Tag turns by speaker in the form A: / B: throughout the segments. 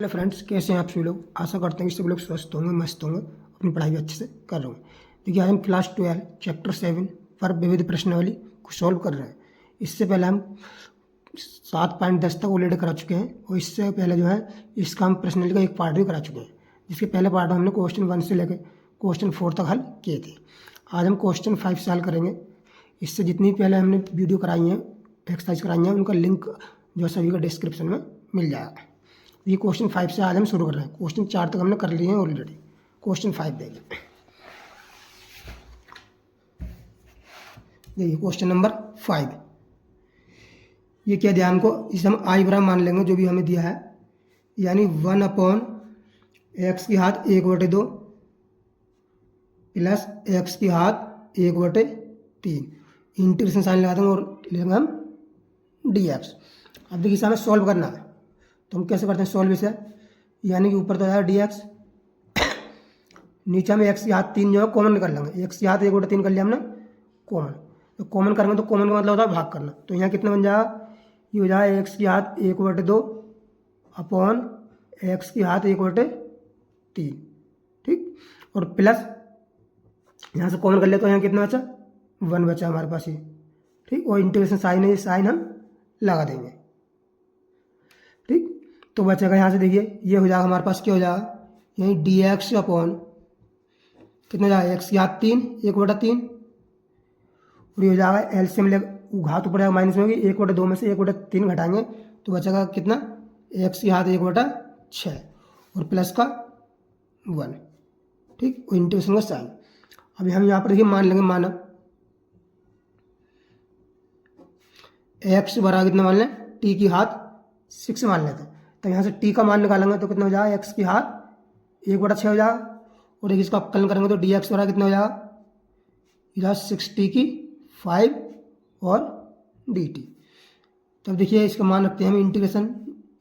A: Hello friends, कैसे हैं आप सभी लोग। आशा करते हैं कि सभी लोग स्वस्थ होंगे, मस्त होंगे, अपनी पढ़ाई भी अच्छे से कर रहे होंगे। देखिए, आज हम क्लास 12 चैप्टर 7 पर विविध प्रश्नावली को सॉल्व कर रहे हैं। इससे पहले हम 7.10 तक ऑलरेडी करा चुके हैं और इससे पहले जो है इसका हम प्रश्नावली का एक पार्ट भी करा चुके हैं, जिसके पहले पार्ट में हमने क्वेश्चन 1 से लेकर क्वेश्चन 4 तक हल किए थे। आज हम क्वेश्चन 5 से हल करेंगे। इससे जितनी पहले हमने वीडियो कराई हैं, एक्सरसाइज कराई हैं, उनका लिंक जो सभी का डिस्क्रिप्शन में मिल जाएगा। ये क्वेश्चन 5 से आज हम शुरू कर रहे हैं। क्वेश्चन 4 तक हमने कर लिए हैं ऑलरेडी। क्वेश्चन 5 देखिए। Question number 5। ये क्या ध्यान को, इसे हम आई बराबर मान लेंगे जो भी हमें दिया है, यानी 1/x की घात 1/2 प्लस x की घात 1/3 इंटीग्रेशन साइन लगा देंगे और लेंगे हम dx। अब देखिए इसे हमें सॉल्व करना है, तो हम कैसे करते हैं सॉल्व इसे, यानी कि ऊपर तो आया dx, नीचे में x की घात 3 जो है कॉमन निकाल लेंगे। x की घात 1/3 कर लिया हमने कॉमन, तो कॉमन करेंगे तो कॉमन का मतलब होता है भाग करना। तो यहाँ कितना बन जाएगा, ये हो जाएगा x की घात 1/2 अपॉन x की घात 1/3, ठीक। और प्लस यहाँ से कॉमन कर लिया तो यहाँ कितना बचा, 1 बचा हमारे पास ये, ठीक। और इंटीग्रेशन साइन है, ये साइन हम लगा देंगे, ठीक। तो बचेगा यहाँ से, देखिए ये हो जाएगा हमारे पास, क्या हो जाएगा, यही dx अपॉन कितना जाएगा, x की घात 3 1/3, और ये हो जाएगा एलसीएम ले, घात ऊपर माइनस में होगी, 1/2 में से 1/3 घटाएंगे तो बचेगा कितना, x की घात 1/6 और प्लस का 1, ठीक। और इंटीग्रेशन का साइन। अभी हम यहाँ पर देखिए मान लेंगे, माना x बराबर कितना मान लें, t की घात 6 मान लेते हैं। तो यहाँ से t का मान निकालेंगे तो कितना हो जाएगा, x की घात 1/6 हो जाएगा, और एक इसका अवकलन करेंगे तो dx बराबर कितना हो जाएगा, इधर 6t की 5 और dt। तो अब देखिए इसका मान रखते हैं हम इंटीग्रेशन,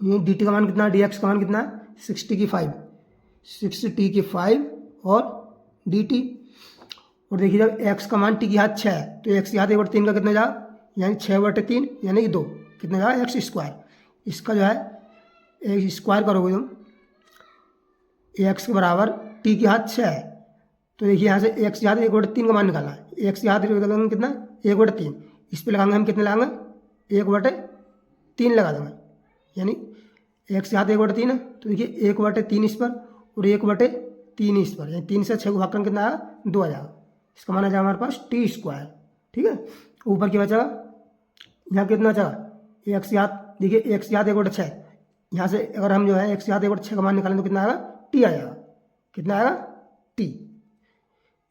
A: ये dt का मान कितना है, dx का मान कितना है, 6t की 5, 6t की 5 और dt। और देखिए जब x का मान t की घात 6 है तो x की घात 1/3 का कितना जाएगा, यानी 6/3 यानी कि 2, कितना जाएगा, एक्स स्क्वायर। इसका जो है एक स्क्वायर करोगे तुम, एक्स के बराबर टी की घात 6 है, तो देखिए यहाँ से एक्स की घात 1/3 का मान निकालना है। एक्स की घात कितना, 1/3, इस पर लगाएंगे हम कितना लगाएंगे, 1/3 लगा देंगे, यानी एक्स की घात 1/3 है, तो देखिए 1/3 इस पर और 1/3 इस पर, यानी 3 से 6 को भाग कर कितना आया, 2 आ जाएगा। इसका मान आ जाएगा हमारे पास टी स्क्वायर, ठीक है। ऊपर क्या बचेगा, यहाँ कितना बचेगा, एक्स की घात, देखिए एक्स की घात 1/6, यहाँ से अगर हम जो है एक्स की घात 1/6 का मान निकालें तो कितना आएगा, टी आ जाएगा, कितना आएगा, टी।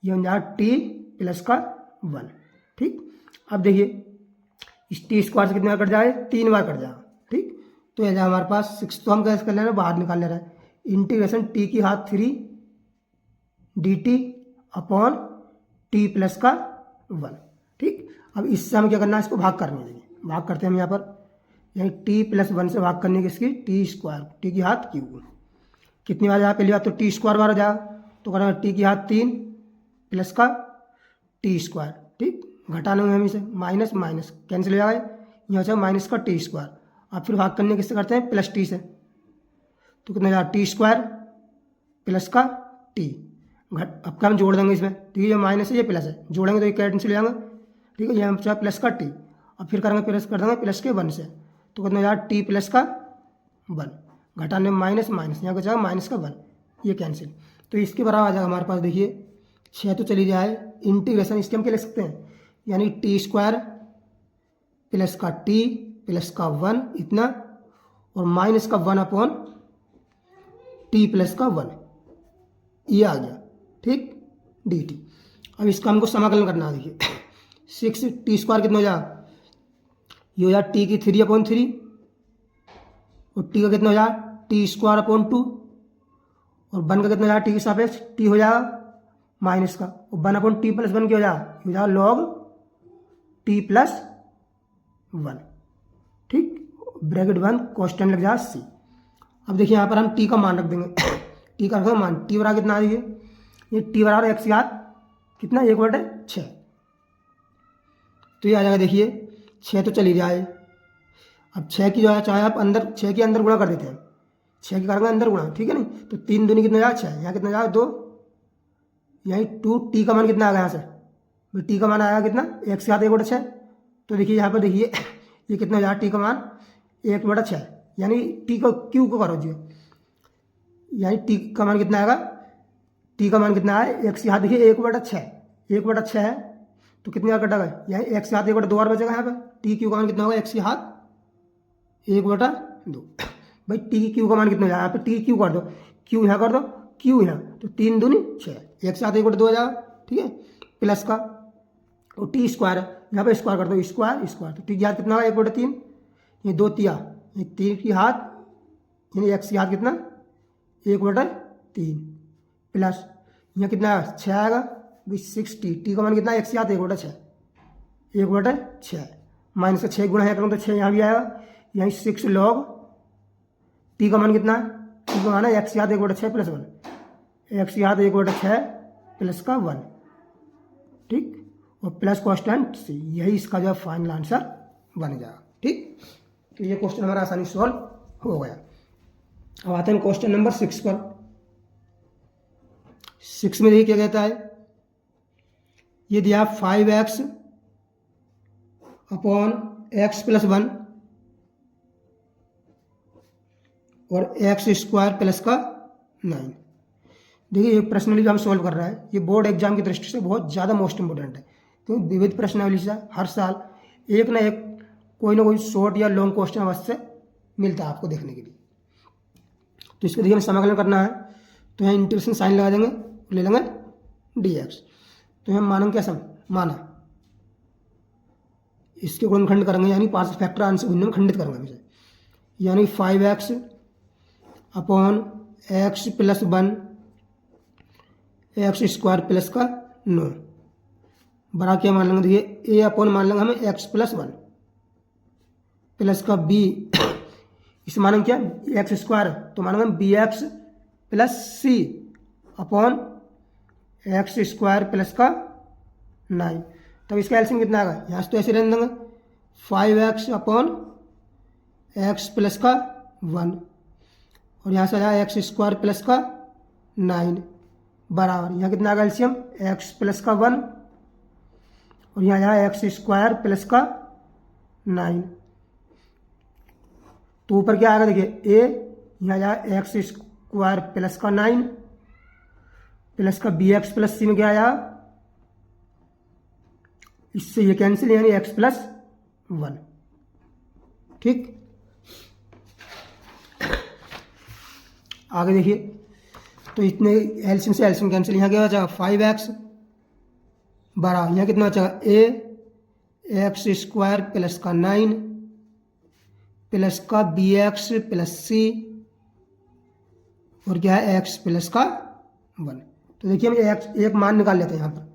A: ये बन जाएगा टी प्लस का 1, ठीक। अब देखिए इस टी स्क्वायर से कितना बार कट जाए, 3 बार कट जाएगा, ठीक। तो यह हमारे पास 6, तो हम कैसे कर ले रहे हैं, बाहर निकाल ले रहे हैं, इंटीग्रेशन टी की घात 3 dt अपॉन टी प्लस का 1, ठीक। अब इससे हमें क्या करना है, इसको भाग करना है। भाग करते हैं हम यहाँ पर, यानी t प्लस 1 से भाग करने की इसकी टी स्क्वायर, टी की घात क्यूब, कितनी बार जाएगा, पहली बार तो टी स्क्वायर बार हो जाएगा, तो करना टी की घात 3 प्लस का टी स्क्वायर, ठीक। घटाने में हम इसे माइनस माइनस कैंसिल हो जाएगा, यहाँ से माइनस का टी स्क्वायर। अब फिर भाग करने किससे करते हैं, प्लस टी से, तो कितना जाएगा, टी स्क्वायर प्लस का टी। अब क्या हम जोड़ देंगे इसमें, तो ये माइनस है ये प्लस है, जोड़ेंगे तो ये कैंसिल हो जाएगा, ठीक है। यहाँ चाहे प्लस का टी, अब फिर करेंगे प्लस कर देंगे प्लस के 1 से, तो कितना जाएगा, टी प्लस का 1, घटाने में माइनस माइनस, यहाँ का जाएगा माइनस का 1, ये कैंसिल। तो इसके बराबर आ जाएगा हमारे पास, देखिए 6 तो चली जाए, इंटीग्रेशन इसके हम क्या लिख सकते हैं, यानी टी स्क्वायर प्लस का टी प्लस का 1 इतना, और माइनस का 1 अपॉन टी प्लस का 1, ये आ गया, ठीक, dt। अब इसका हमको समाकलन करना है। देखिए 6 टी स्क्वायर कितना हो जाएगा, ये हो जाएगा टी की 3/3, और टी का कितना हो जाएगा, टी स्क्वायर अपॉन 2, और 1 का कितना हो जाएगा, टी के सापेक्ष टी हो जाएगा माइनस का, और 1/t प्लस 1 क्या हो जाएगा, हो जाएगा लॉग टी प्लस 1, ठीक। ब्रैकेट 1 कॉन्स्टेंट लग जाएगा सी। अब देखिए यहाँ पर हम टी का मान रख देंगे, टी का रखो मान, टी बराबर कितना आ, देखिए ये टी बराबर एक्स की घात कितना, 1/6, तो ये आ जाएगा, देखिए 6 तो चली जाए। अब 6 की जो है, चाहे आप अंदर 6 के अंदर गुणा कर देते हैं, 6 की करेंगे अंदर गुणा, ठीक है नहीं। तो 3 दूनी कितना जाएगा 6, यहाँ कितना जाएगा 2, यहीं 2, टी का मान कितना आ गया यहाँ से भाई, टी का मान आया कितना 1/6। तो देखिए यहाँ पर देखिए ये कितना हो जाएगा टी का मान 1/6, यानी टी को क्यू को करो जी, यानी टी का मान कितना आएगा, टी का मान कितना है 1/6, देखिए 1/6 है तो कितनी बार कटेगा, यहाँ 1/7 1/2 बार बचेगा यहाँ पर। टी क्यू का मान कितना होगा 1/2 भाई, टी क्यू का मान कितना हो जाएगा, यहाँ पे टी क्यू कर दो, क्यू यहाँ कर दो, क्यू यहाँ, तो 3 दूनी 6, 1/7 1/2 हो जाएगा, ठीक है। प्लस का और टी स्क्वायर है, यहाँ पे स्क्वायर कर दो, स्क्वायर तो टी की हाथ कितना होगा 1/3, ये 2 तिया, ये 3 की हाथ, यानी x की हाथ कितना 1/3 प्लस यहाँ कितना 6 आएगा भाई 6t, टी का मान कितना x की हाथ 1/6 माइनस का 6 गुणा है करूँ तो 6 यहाँ भी आएगा, यहीं 6 log टी का मान कितना है, टी का मान है x की हाथ 1/6 प्लस 1, x की हाथ 1/6 प्लस का 1, ठीक, और प्लस कॉन्स्टेंट सी, यही इसका जो फाइनल आंसर बन जाएगा, ठीक। तो ये क्वेश्चन हमारा आसानी सॉल्व हो गया। अब आते हैं क्वेश्चन नंबर 6 पर। 6 में देखिए क्या कहता है, ये दिया 5x अपॉन x प्लस 1 और x² प्लस का 9। देखिए ये प्रश्नावली जो हम सॉल्व कर रहे हैं, ये बोर्ड एग्जाम की दृष्टि से बहुत ज़्यादा मोस्ट इंपोर्टेंट है, क्योंकि विविध प्रश्नावली से हर साल एक ना एक कोई ना कोई शॉर्ट या लॉन्ग क्वेश्चन अवश्य मिलता है आपको देखने के लिए। तो इसको देखिए हमें समाकलन करना है, तो यहाँ इंटीग्रेशन साइन लगा देंगे, ले लेंगे dx, तो यहाँ मानेंगे क्या, सम माना, इसके गुणनखंड करेंगे, यानी पार्शियल फैक्टर आंसर गुणन में खंडित करेंगे हमें, यानी 5x upon x plus 1 x² plus का 9 बड़ा क्या मान लेंगे, देखिए a अपॉन मान लेंगे हमें x प्लस 1 प्लस का b, इसे मानेंगे क्या x², तो मानेंगे bx plus c upon x² plus का 9। तब इसका एलसीएम कितना आएगा, यहाँ से तो ऐसे रहने देंगे 5x अपॉन x प्लस का 1 और यहाँ से आया x² प्लस का 9 बराबर, यहाँ कितना आएगा एलसीएम x प्लस का 1 और यहाँ आया x² प्लस का 9। तो ऊपर क्या आएगा देखिए a, यहाँ आया x² प्लस का 9 प्लस का bx प्लस c में क्या आया, इससे ये कैंसिल, यानी x प्लस 1, ठीक। आगे देखिए, तो इतने एलसीएम से एलसीएम कैंसिल, यहाँ क्या बचा 5x बड़ा, यहाँ कितना बचा a x² प्लस का 9 प्लस का bx प्लस c और क्या है x प्लस का 1। तो देखिए हम एक मान निकाल लेते हैं यहाँ पर,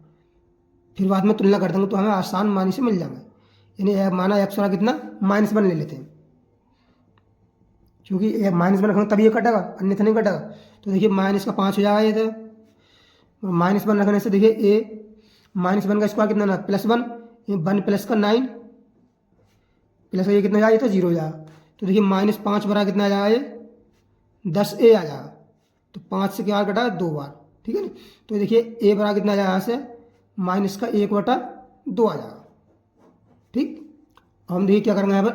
A: फिर बाद में तुलना कर देंगे तो हमें आसान मान से मिल जाएंगे, यानी माना x वाला कितना -1 ले लेते हैं, क्योंकि -1 रखेंगे तभी ये कटेगा, अन्यथा नहीं कटेगा। तो देखिए माइनस का 5 हो जाएगा ये, तो -1 रखने से देखिए a -1 का स्क्वायर कितना ना +1, ये 1 प्लस का 9 प्लस ये कितना जाएगा, ये तो 0 हो जाएगा। तो देखिए -5 बरा कितना आ जाएगा, ये 10a आ जाएगा, तो 5 से क्या कटा 2 बार, ठीक है ना। तो देखिए a बरा कितना आ जाएगा यहाँ से -1/2 आ जाएगा, ठीक। हम देखिए क्या करेंगे यहाँ पर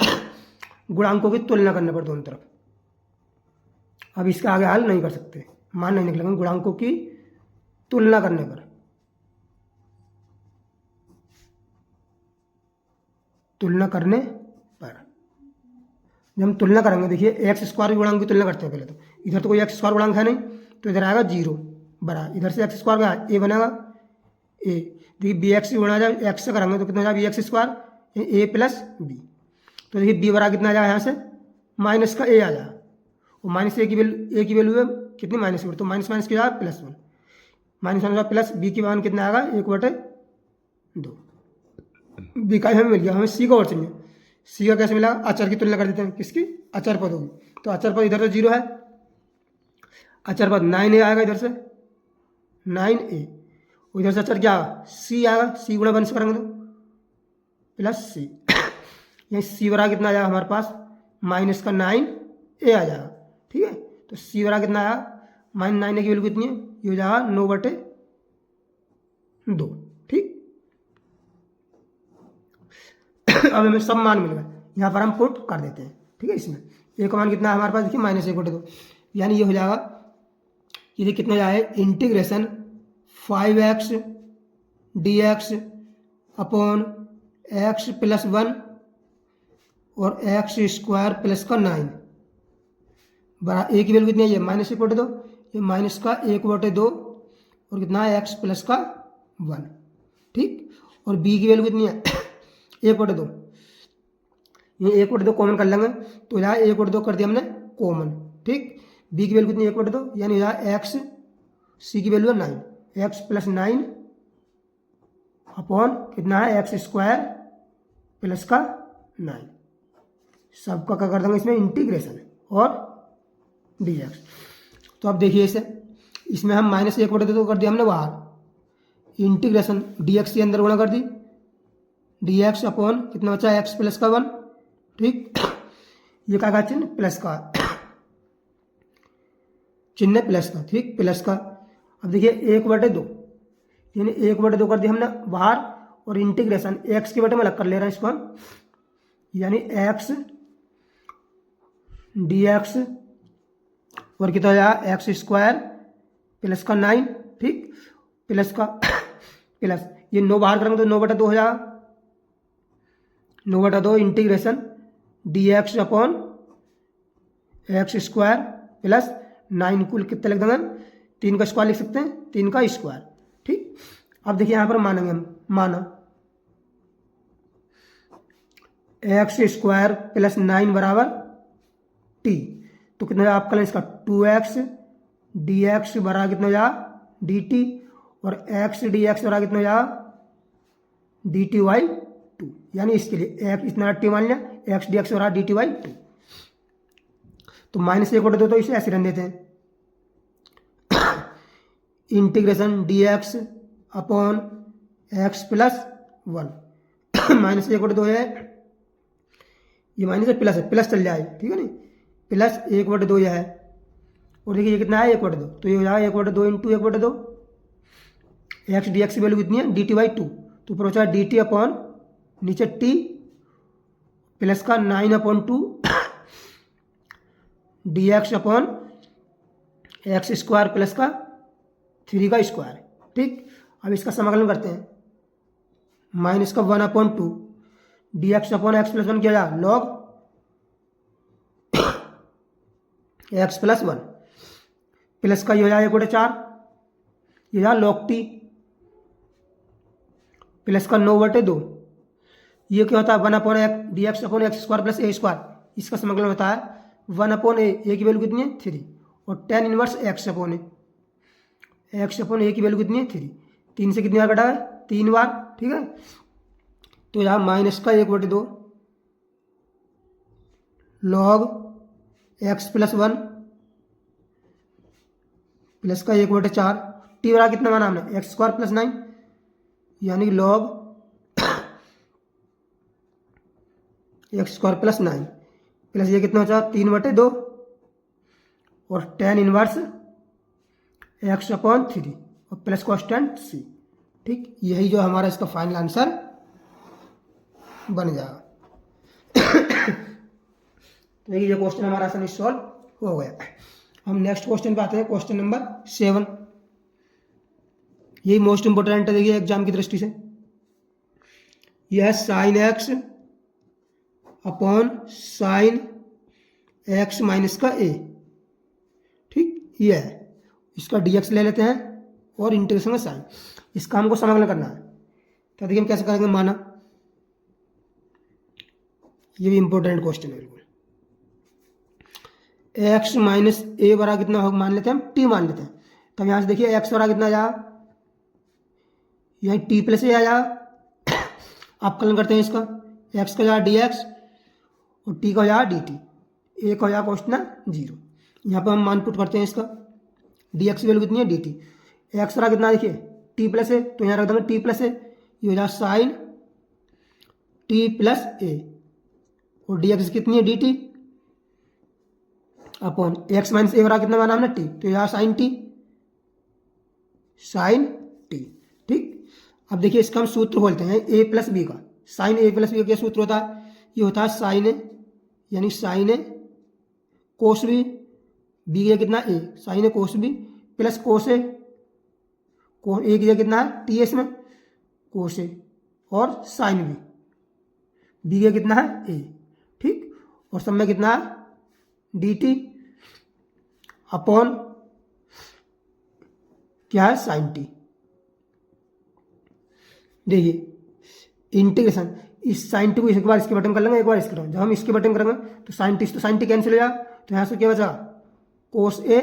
A: गुणांकों की तुलना करने पर दोनों तरफ, अब इसके आगे हल नहीं कर सकते, मान नहीं निकलेंगे, गुणांकों की तुलना करने पर, जब हम तुलना करेंगे देखिए x² गुणांक की तुलना करते हैं पहले, तो इधर तो कोई x² गुणांक है नहीं, तो इधर आएगा 0 बड़ा, इधर से x² का a बनेगा a, देखिए bx गुणा जब x से करेंगे तो कितना जाएगा bx² a प्लस b, तो देखिए b बड़ा कितना आ जाएगा यहाँ से माइनस का a आ जाएगा, और माइनस a की वैल्यू है कितनी -1, तो माइनस माइनस क्या जाएगा +1, -1 प्लस b की मान कितना आएगा 1/2, b का हमें मिल गया। हमें c का और चाहिए, c का कैसे मिला, अचर की तुलना कर देते हैं, किसकी अचर पद होगी, तो अचर पद इधर तो 0 है, अचर पद 9a आएगा, इधर से 9a, इधर से अचर क्या c आएगा, c गुणा 1 से करेंगे तो प्लस c, यही c बराबर कितना आ जाएगा हमारे पास -9a आ जाएगा, ठीक है। तो सी बराबर कितना आया -9 की वैल्यू कितनी है, ये हो जाएगा 9/2। ठीक अब हमें सब मान मिल गए, यहाँ पर हम पुट कर देते हैं। ठीक है, इसमें ए का मान कितना है हमारे पास, देखिए -1/2, यानी ये हो जाएगा, ये कितना जाए integration 5x dx upon x + 1 और x² प्लस का 9 बड़ा ए की वैल्यू कितनी है, ये -1/2, ये माइनस का 1/2 और कितना है x प्लस का 1। ठीक, और b की वैल्यू कितनी है 1/2, ये 1/2 कॉमन कर लेंगे तो यहाँ 1/2 कर दिया हमने कॉमन। ठीक, b की वैल्यू कितनी है 1/2, यानी यहाँ x, c की वैल्यू है 9, x प्लस 9 अपॉन कितना है x² प्लस का 9। सबका क्या कर देंगे इसमें इंटीग्रेशन और dx। तो अब देखिए इसे, इसमें हम -1/2 कर दिया हमने बाहर, इंटीग्रेशन dx के अंदर गुणा कर दी, dx अपॉन कितना बचा x प्लस का 1। ठीक, ये क्या चिन्ह प्लस का, चिन्ह प्लस का। ठीक, प्लस का। अब देखिए 1/2, यानी 1/2 कर दिया हमने बाहर, और इंटीग्रेशन x के बटे में अलग कर ले रहे हैं इसको हम, यानी x dx और कितना हो जाएगा x² प्लस का 9। ठीक, प्लस का प्लस ये 9 बाहर करेंगे तो 9/2 हो जाएगा, 9/2 integration dx upon x² plus 9, कुल कितने लिख देंगे, 3 का स्क्वायर लिख सकते हैं, 3 का स्क्वायर। ठीक, अब देखिए यहाँ पर मानेंगे हम, माना x² प्लस 9 बराबर t, तो कितना आप करें इसका 2x dx बराबर कितना हो जाएगा dt, और x dx बराबर कितना हो जाएगा dt/2, यानी इसके लिए x इतना t मान लिया, x dx बराबर dt/2। तो -1/2 तो इसे ऐसे रन देते हैं, integration dx upon x plus 1 -1/2 है, ये माइनस है प्लस है, प्लस चल जाए। ठीक है, नहीं प्लस 1/2 यह है, और देखिए ये कितना है 1/2, तो ये हो जाएगा 1/2 इंटू 1/2, एक्स डी एक्स की वैल्यू कितनी है dt/2, तो ऊपर बचा dt अपॉन नीचे t प्लस का 9/2 dx अपॉन x² प्लस का 3 का स्क्वायर। ठीक, अब इसका समाकलन करते हैं, माइनस का 1/2 dx अपॉन x प्लस 1 किया जाए लॉग x प्लस 1 प्लस का ये हो जाए 1/4, ये जाए लॉग t प्लस का 9/2, ये क्या होता है 1/x dx upon x² plus a², इसका समाकलन होता है 1/a की वैल्यू कितनी है 3, और tan inverse x upon a की वैल्यू कितनी है 3, 3 से कितनी बार कटा है 3 बार। ठीक है, तो यहाँ माइनस का 1/2 लॉग x प्लस 1 प्लस का 1/4, टी बराबर कितना माना हमने x² प्लस 9, यानी लॉग x² प्लस 9 प्लस ये कितना बचा 3/2 और tan इनवर्स x अपॉन 3 और प्लस कॉन्स्टेंट c। ठीक, यही जो हमारा इसका फाइनल आंसर बन जाएगा। तो ये क्वेश्चन हमारा आसानी सॉल्व हो गया। हम नेक्स्ट क्वेश्चन पे आते हैं, क्वेश्चन नंबर 7। यही मोस्ट इंपोर्टेंट है देखिए एग्जाम की दृष्टि से, यह है sine x upon sine x minus का a। ठीक, ये है, इसका dx ले लेते हैं और इंटीग्रेशन में साइन, इसका हमको समाकलन करना है। तो देखिए हम कैसे करेंगे, माना ये भी इंपॉर्टेंट क्वेश्चन है बिल्कुल, x माइनस a बराबर कितना होगा मान लेते हैं हम t मान लेते हैं। तब यहाँ से देखिए x बराबर कितना आया, यहाँ t प्लस a आया, अपकलन करते हैं इसका, x का जाएगा dx और t का हो जाएगा dt, a का हो जाएगा कॉन्स्टेंट 0। यहाँ पर हम मान पुट करते हैं इसका, dx की वैल्यू कितनी है dt, x बराबर कितना देखिए t प्लस a, तो यहाँ रख देंगे t प्लस a, ये हो जाएगा साइन t प्लस a, और dx कितनी है dt, अपॉन एक्स माइनस ए बराबर कितना माना हमने टी, तो यहाँ साइन टी, साइन टी। ठीक, अब देखिए इसका हम सूत्र बोलते हैं ए प्लस बी का। साइन ए प्लस बी का क्या सूत्र होता है, ये होता है साइन ए यानी sign a cos B, B है कितना ए, sign a cos b plus cos ए, ए की जगह कितना है टी एस में कोस ए, और साइन बी, बी का कितना है ए। ठीक, और सब में कितना है डी टी अपॉन क्या है साइन टी। देखिए इंटीग्रेशन इस साइन टी को एक बार इसके बटन कर लेंगे, एक बार इसके बटन, जब हम इसके बटन करेंगे तो साइन टी कैंसिल हो जाएगा, तो यहाँ से क्या बचा कोस ए,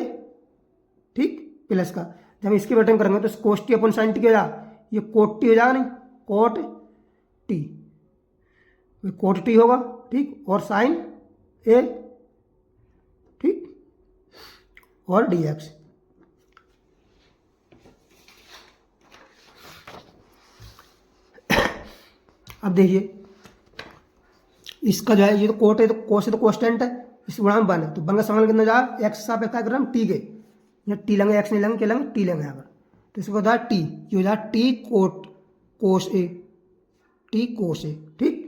A: ठीक, प्लस का, जब हम इसके बटन करेंगे तो cos t upon sine T क्या हो जाएगा, ये कोट टी हो जाएगा, नहीं कोट टी, कोट टी होगा। ठीक, और साइन ए, ठीक, और डी एक्स। अब देखिए इसका जो है ये तो कोट है, तो कोस है तो कोस्टेंट है, इस गुणा में बन है, तो बन का समाकलन कितना जाएगा एक्स सापेक्ष क्या कर रहे हम टी के, यहाँ टी लेंगे एक्स नहीं लेंगे, क्या लेंगे टी लेंगे यहाँ पर, तो इसको होता है टी, ये हो जाए टी कोट कोस ए, टी कोस ए। ठीक,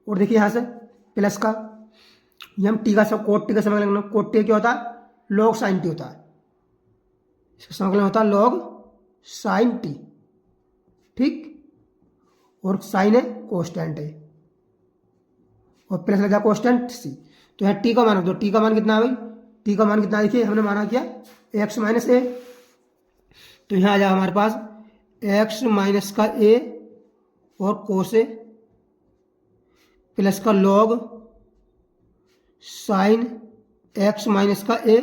A: और देखिए यहाँ से प्लस का, ये हम टी का सब कोट टी का समाकलन, कोट टी क्या होता है लॉग साइन टी होता है, इसका समाकलन होता है लॉग साइन टी। ठीक, और साइन है कोस्टेंट है, और प्लस लगा कोस्टेंट सी, तो यहाँ टी का मान, तो टी का मान कितना है भाई, टी का मान कितना देखिए हमने माना किया एक्स माइनस ए, तो यहाँ आ जाएगा हमारे पास एक्स माइनस का ए और कोस ए प्लस का लॉग साइन एक्स माइनस का ए,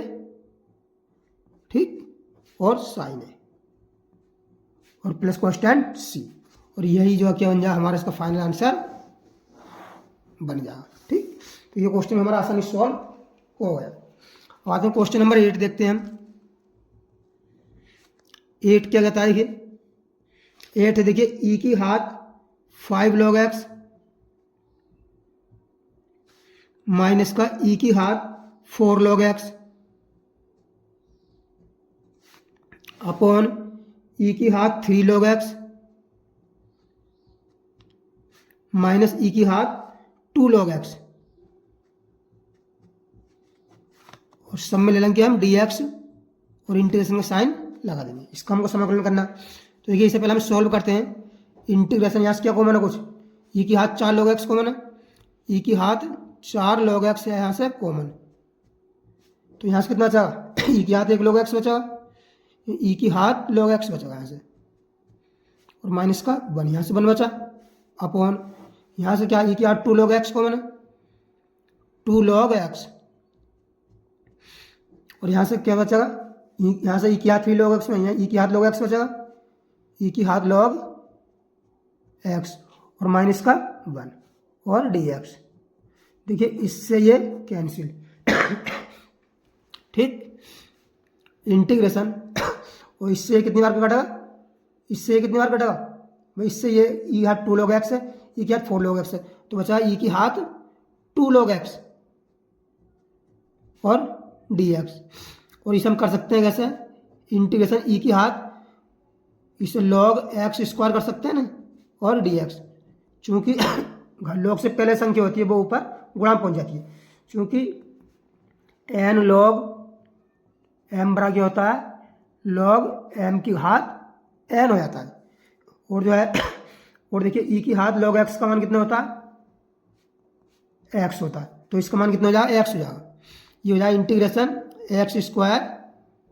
A: ठीक, और साइन ए, और प्लस कोस्टेंट सी, और यही जो क्या बन जाए हमारा इसका फाइनल आंसर बन जाएगा। ठीक, तो ये क्वेश्चन हमारा आसानी सॉल्व हो गया। अब आते हैं क्वेश्चन नंबर 8 देखते हैं हम। 8 क्या कहता है, देखिए 8 है, देखिए ई की घात 5 log x माइनस का ई की घात 4 log x अपॉन ई की घात 3 log x माइनस ई की घात 2 log x, और सब में ले लेंगे हम dx और इंटीग्रेशन का साइन लगा देंगे, इसका हमको समाकलन करना। तो देखिए इससे पहले हम सॉल्व करते हैं। इंटीग्रेशन यहाँ से क्या कॉमन है, कुछ ई की घात 4 log x कॉमन है, ई की घात 4 log x है यहाँ से कॉमन, तो यहाँ से कितना बचा ई की घात 1 log x बचा, ई की घात log x बचा यहाँ से, और माइनस का 1 यहाँ से 1 बचा, अपॉन यहाँ से क्या ई की घात 2 log x कॉमन है, 2 log x, और यहाँ से क्या बचेगा, यहाँ से ई की घात 3 log x में यहाँ ई की घात log x बचेगा, ई की घात log x और माइनस का 1 और dx। देखिए इससे ये कैंसिल। ठीक, इंटीग्रेशन, और इससे कितनी बार कटेगा, इससे कितनी बार कटेगा भाई, इससे ये ई घात 2 log x है, ई की घात 4 log x है, तो बचा ई की घात 2 log x और dx। और इसे हम कर सकते हैं कैसे, इंटीग्रेशन ई की घात इसे log x स्क्वायर कर सकते हैं ना, और dx, चूँकि log से पहले संख्या होती है वो ऊपर गुणा पहुंच जाती है, क्योंकि n log m बराबर क्या होता है log m की घात n हो जाता है, और जो है और देखिए ई की घात log x का मान कितना होता है x होता है, तो इसका मान कितना हो जाएगा x हो जाएगा, ये हो जाएगा इंटीग्रेशन एक्स स्क्वायर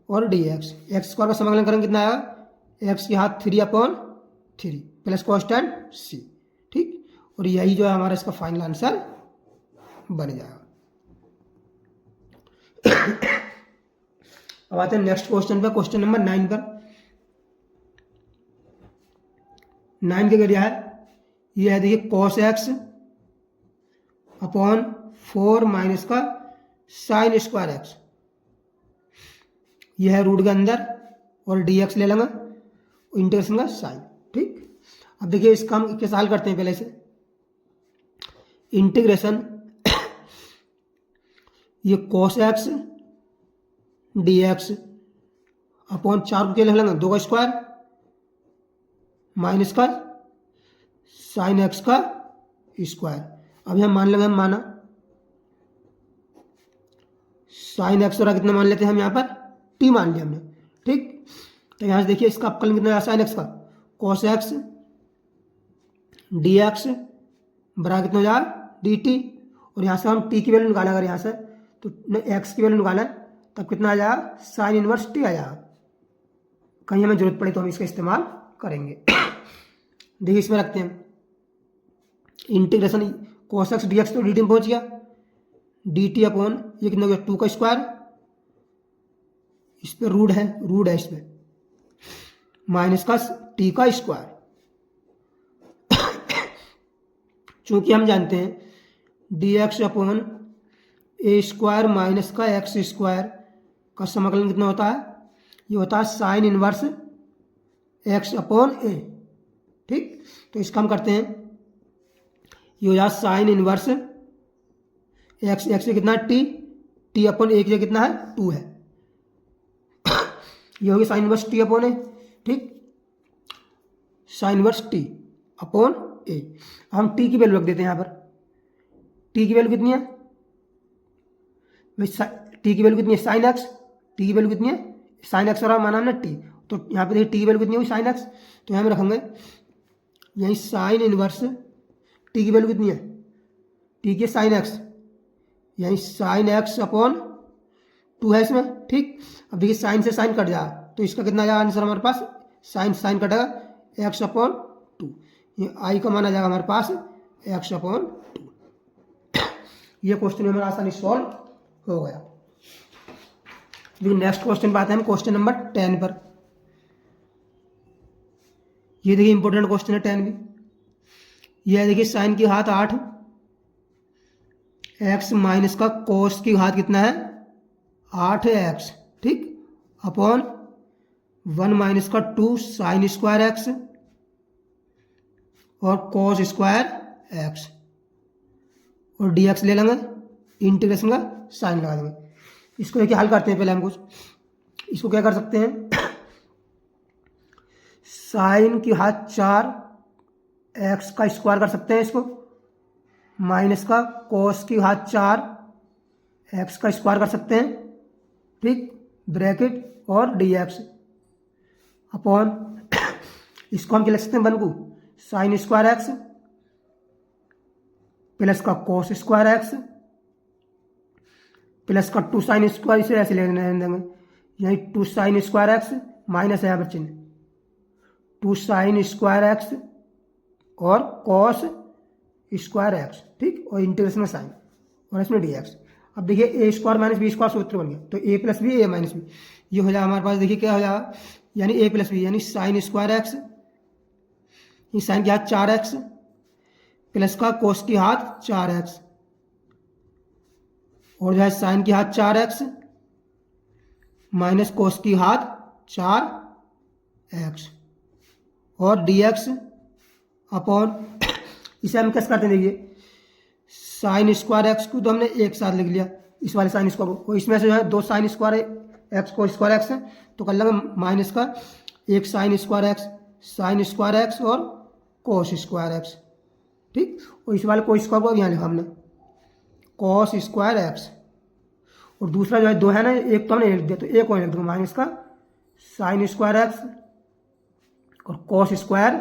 A: और dx, एक्स स्क्वायर का समाकलन करेंगे कितना आएगा x की घात 3/3 प्लस कॉन्स्टेंट c। ठीक, और यही जो है हमारा इसका फाइनल आंसर बन जाएगा। अब आते हैं नेक्स्ट क्वेश्चन पर, क्वेश्चन नंबर 9 पर। 9 के क्या है, ये है देखिए cos x अपॉन 4 माइनस का साइन स्क्वायर x, यह है रूट के अंदर, और dx ले लेंगे इंटीग्रेशन का साइन। ठीक, अब देखिए इसका हम कैसे हल करते हैं, पहले से इंटीग्रेशन ये cos x dx अपॉन 4 को क्या लिख लेंगे, 2 का स्क्वायर माइनस का साइन x का स्क्वायर। अब यहाँ मान लेंगे, हम माना साइन एक्स और कितना मान लेते हैं हम यहाँ पर, t मान लिया हमने। ठीक, तो यहाँ से देखिए इसका अवकलन कितना है साइन एक्स का, cos x dx बराबर कितना हो जाएगा dt। और यहाँ से हम t की वैल्यू निकालें, अगर यहाँ से तो x की वैल्यू निकालें तब कितना आ जाएगा, साइन इनवर्स t आ जाएगा। कहीं हमें जरूरत पड़े तो हम इसका इस्तेमाल करेंगे। देखिए इसमें रखते हैं इंटीग्रेशन cos x dx, तो dt में पहुंच गया, dt अपॉन ये कितना हो गया 2 का स्क्वायर, इस पर रूट है इसमें, माइनस का t का स्क्वायर। चूंकि हम जानते हैं dx अपॉन ए स्क्वायर माइनस का एक्स स्क्वायर का समाकलन कितना होता है, ये होता है साइन इनवर्स x अपॉन ए। ठीक, तो इसका हम करते हैं, ये हो जाए साइन इनवर्स एक्स, एक्स से कितना है टी अपॉन ए की कितना है 2 है, ये होगी साइन इनवर्स टी अपॉन ए। ठीक, साइन इनवर्स टी अपॉन ए। हम टी की वैल्यू रख देते हैं यहाँ पर, टी की वैल्यू कितनी है, टी की वैल्यू कितनी है साइन एक्स, टी की वैल्यू कितनी है साइन एक्स और माना हमने टी, तो यहाँ पे देखिए टी की वैल्यू कितनी होगी साइन एक्स, तो यहाँ में रखेंगे यही साइन इनवर्स टी की वैल्यू कितनी है, टी की साइन एक्स, यही साइन एक्स अपॉन 2 है इसमें। ठीक, अब देखिए साइन से साइन कट जाएगा तो इसका कितना आ जाएगा आंसर हमारे पास, साइन साइन कटेगा एक्स अपॉन 2, ये आई का मान आ जाएगा हमारे पास एक्स अपॉन 2। ये क्वेश्चन हमारा आसानी सॉल्व हो गया। देखिए नेक्स्ट क्वेश्चन पे आते हैं हम, क्वेश्चन नंबर 10 पर। ये देखिए इंपॉर्टेंट क्वेश्चन है 10 भी। यह देखिए साइन की घात 8 एक्स माइनस का कोस की घात कितना है 8x, ठीक, अपॉन 1 माइनस का 2 साइन स्क्वायर एक्स और कोस स्क्वायर एक्स, और dx ले लेंगे, इंटीग्रेशन का साइन लगा देंगे। इसको देखिए हल करते हैं पहले हम कुछ, इसको क्या कर सकते हैं, साइन की घात 4 एक्स का स्क्वायर कर सकते हैं इसको, माइनस का कोस की घात 4 एक्स का स्क्वायर कर सकते हैं, ठीक, ब्रैकेट और dx अपॉन इसको हम क्या लिख सकते हैं 1 को साइन स्क्वायर एक्स प्लस का कोस स्क्वायर एक्स प्लस का 2 साइन स्क्वायर, इसे ऐसे लेने देंगे, यही 2 साइन स्क्वायर एक्स माइनस है यहाँ पर चिन्ह, 2 साइन स्क्वायर एक्स और कॉस स्क्वायर एक्स, ठीक, और इंटीग्रेशन में साइन और इसमें dx। अब देखिए ए स्क्वायर माइनस बी स्क्वायर सूत्र बन गया, तो ए प्लस बी ए माइनस बी, ये हो जाएगा हमारे पास, देखिए क्या हो जाएगा, यानी ए प्लस बी यानी साइन स्क्वायर एक्स, ये साइन की हाथ 4x प्लस का कोस की हाथ 4x और जो है साइन की हाथ 4x माइनस कोस की हाथ 4x और dx अपॉन, इसे हम कैसे करते हैं, देखिए साइन स्क्वायर एक्स को तो हमने एक साथ लिख लिया इस वाले साइन स्क्वायर को, इसमें से जो है 2 साइन स्क्वायर एक्स को स्क्वायर एक्स है तो कर लेंगे माइनस का 1 साइन स्क्वायर एक्स और कोस स्क्वायर एक्स, ठीक, और इस वाले कोस स्क्वायर को यहाँ लिखा हमने कोस स्क्वायर एक्स, और दूसरा जो है 2 है ना, एक तो हमने लिख दिया तो एक को लिख दूंगा माइनस का साइन स्क्वायर एक्स और कोस स्क्वायर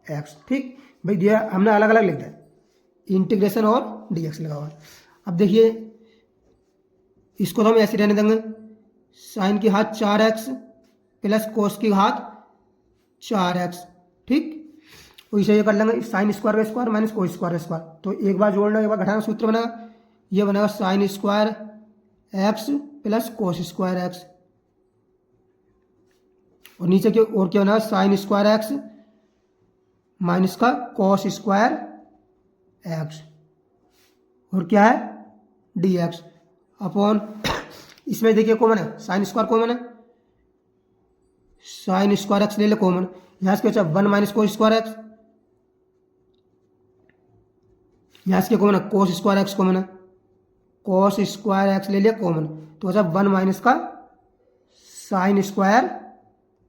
A: एक्स, ठीक भाई, दिया हमने अलग अलग लिख दिया, इंटीग्रेशन और dx लगा हुआ। अब देखिए इसको तो हम ऐसे रहने देंगे, साइन की घात 4x प्लस कोस की घात 4x, ठीक, तो इसे ये कर लेंगे साइन स्क्वायर का स्क्वायर माइनस कोस स्क्वायर का स्क्वायर, तो एक बार जोड़ना एक बार घटाना सूत्र बनेगा, ये बनेगा sine square x plus cos square x, और नीचे के और क्या बनेगा साइन स्क्वायर एक्स माइनस का कोस स्क्वायर एक्स और क्या है dx अपॉन, इसमें देखिए कॉमन है साइन स्क्वायर कॉमन है, साइन स्क्वायर एक्स ले ले कॉमन, यहाँ से क्या 1 माइनस कोस स्क्वायर एक्स, यहाँ से क्या कॉमन है कोस स्क्वायर एक्स कॉमन है, कॉस स्क्वायर एक्स ले लिया कॉमन, तो बचा 1 माइनस का साइन स्क्वायर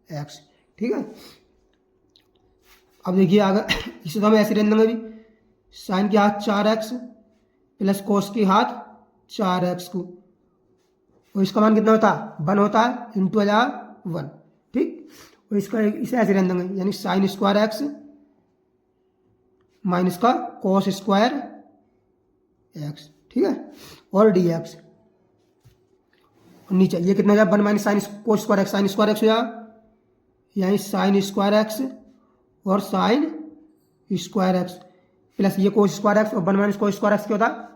A: एक्स। ठीक है, अब देखिए आगे इसे तो हम ऐसे रहने देंगे अभी, साइन के हाथ 4x प्लस कोस के हाथ 4x को, और इसका मान कितना होता है 1 होता है, इंटू आ जाएगा 1। ठीक, और इसका इसे ऐसे रहने देंगे, यानी साइन स्क्वायर एक्स माइनस का कोस स्क्वायर एक्स। ठीक है, और डी एक्स, और नीचे ये कितना हो जाएगा 1 minus sine cos square x, sine square x हो जाएगा, यानी साइन स्क्वायर एक्स और साइन स्क्वायर एक्स प्लस ये कोस स्क्वायर एक्स, और 1 माइनस कोस स्क्वायर एक्स क्या होता है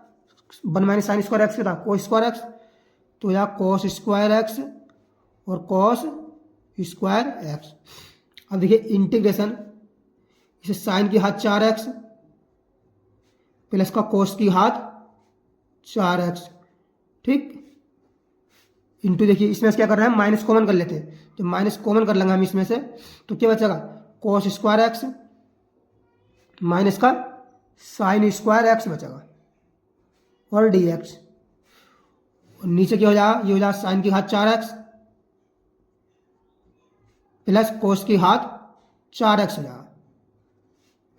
A: 1 माइनस साइन स्क्वायर एक्स क्या था कोस स्क्वायर एक्स, तो यहाँ कोस स्क्वायर एक्स और कोस स्क्वायर एक्स। अब देखिए इंटीग्रेशन, इसे साइन की हाथ 4x प्लस का कोस की हाथ 4x। ठीक, इंटू देखिए इसमें से क्या कर रहे हैं माइनस कॉमन कर लेते हैं, तो माइनस कॉमन कर लेंगे हम इसमें से, तो क्या बचेगा कोस स्क्वायर एक्स माइनस का साइन स्क्वायर एक्स बचेगा, और डी एक्स, और नीचे क्या हो जाएगा ये हो जाएगा साइन की हाथ 4x प्लस कोस की हाथ 4x हो जाएगा।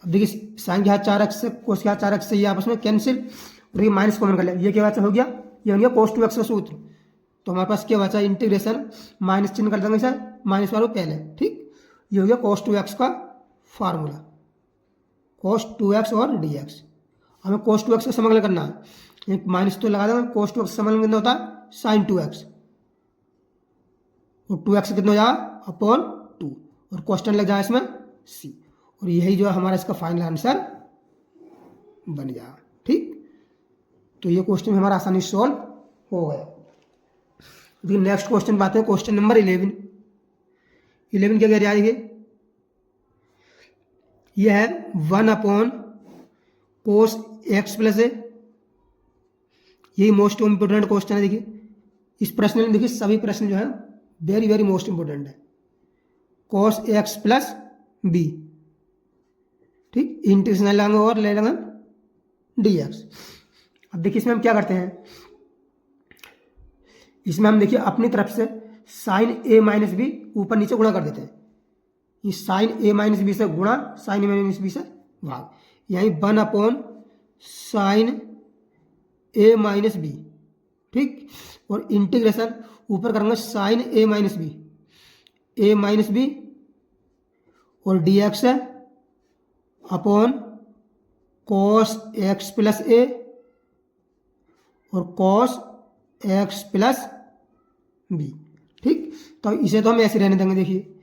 A: अब देखिए साइन की हाथ 4x से कोस की हाथ 4x से ये आपस में कैंसिल, और ये माइनस कॉमन कर लिया, ये क्या बचा हो गया ये हो गया cos 2x का सूत्र, तो हमारे पास क्या बचा इंटीग्रेशन माइनस चिन्ह कर देंगे सर, माइनस वालों पहले। ठीक, ये हो गया cos 2x का फार्मूला, cos 2x और dx। हमें cos 2x का समाकलन करना है, एक माइनस तो लगा देंगे, cos 2x समाकलन कितना होता है sin 2x, और 2x कितना हो जाएगा अपॉन 2, और क्वेश्चन लग जाए इसमें c, और यही जो है हमारा इसका फाइनल आंसर बन जाएगा। ठीक, तो ये क्वेश्चन हमारा आसानी से सॉल्व हो गया। देखिए नेक्स्ट क्वेश्चन बात है क्वेश्चन नंबर 11। 11 क्या कह रहा है ये है 1 अपॉन कोस एक्स प्लस ए, यही मोस्ट इंपोर्टेंट क्वेश्चन है। देखिए इस प्रश्न में देखिए सभी प्रश्न जो है वेरी वेरी मोस्ट इंपोर्टेंट है, कोस एक्स प्लस बी। ठीक, इंटीग्रेशन लेंगे और ले लेंगे डी एक्स। अब देखिए इसमें हम क्या करते हैं, इसमें हम देखिए अपनी तरफ से साइन ए माइनस बी ऊपर नीचे गुणा कर देते हैं, ये साइन ए माइनस बी से गुणा साइन ए माइनस बी से भाग, यानी 1 upon sine a minus B. ठीक, और इंटीग्रेशन ऊपर करेंगे साइन ए माइनस बी और डी एक्स है upon cos x plus a और कॉस एक्स प्लस बी। ठीक, तो इसे तो हम ऐसे रहने देंगे, देखिए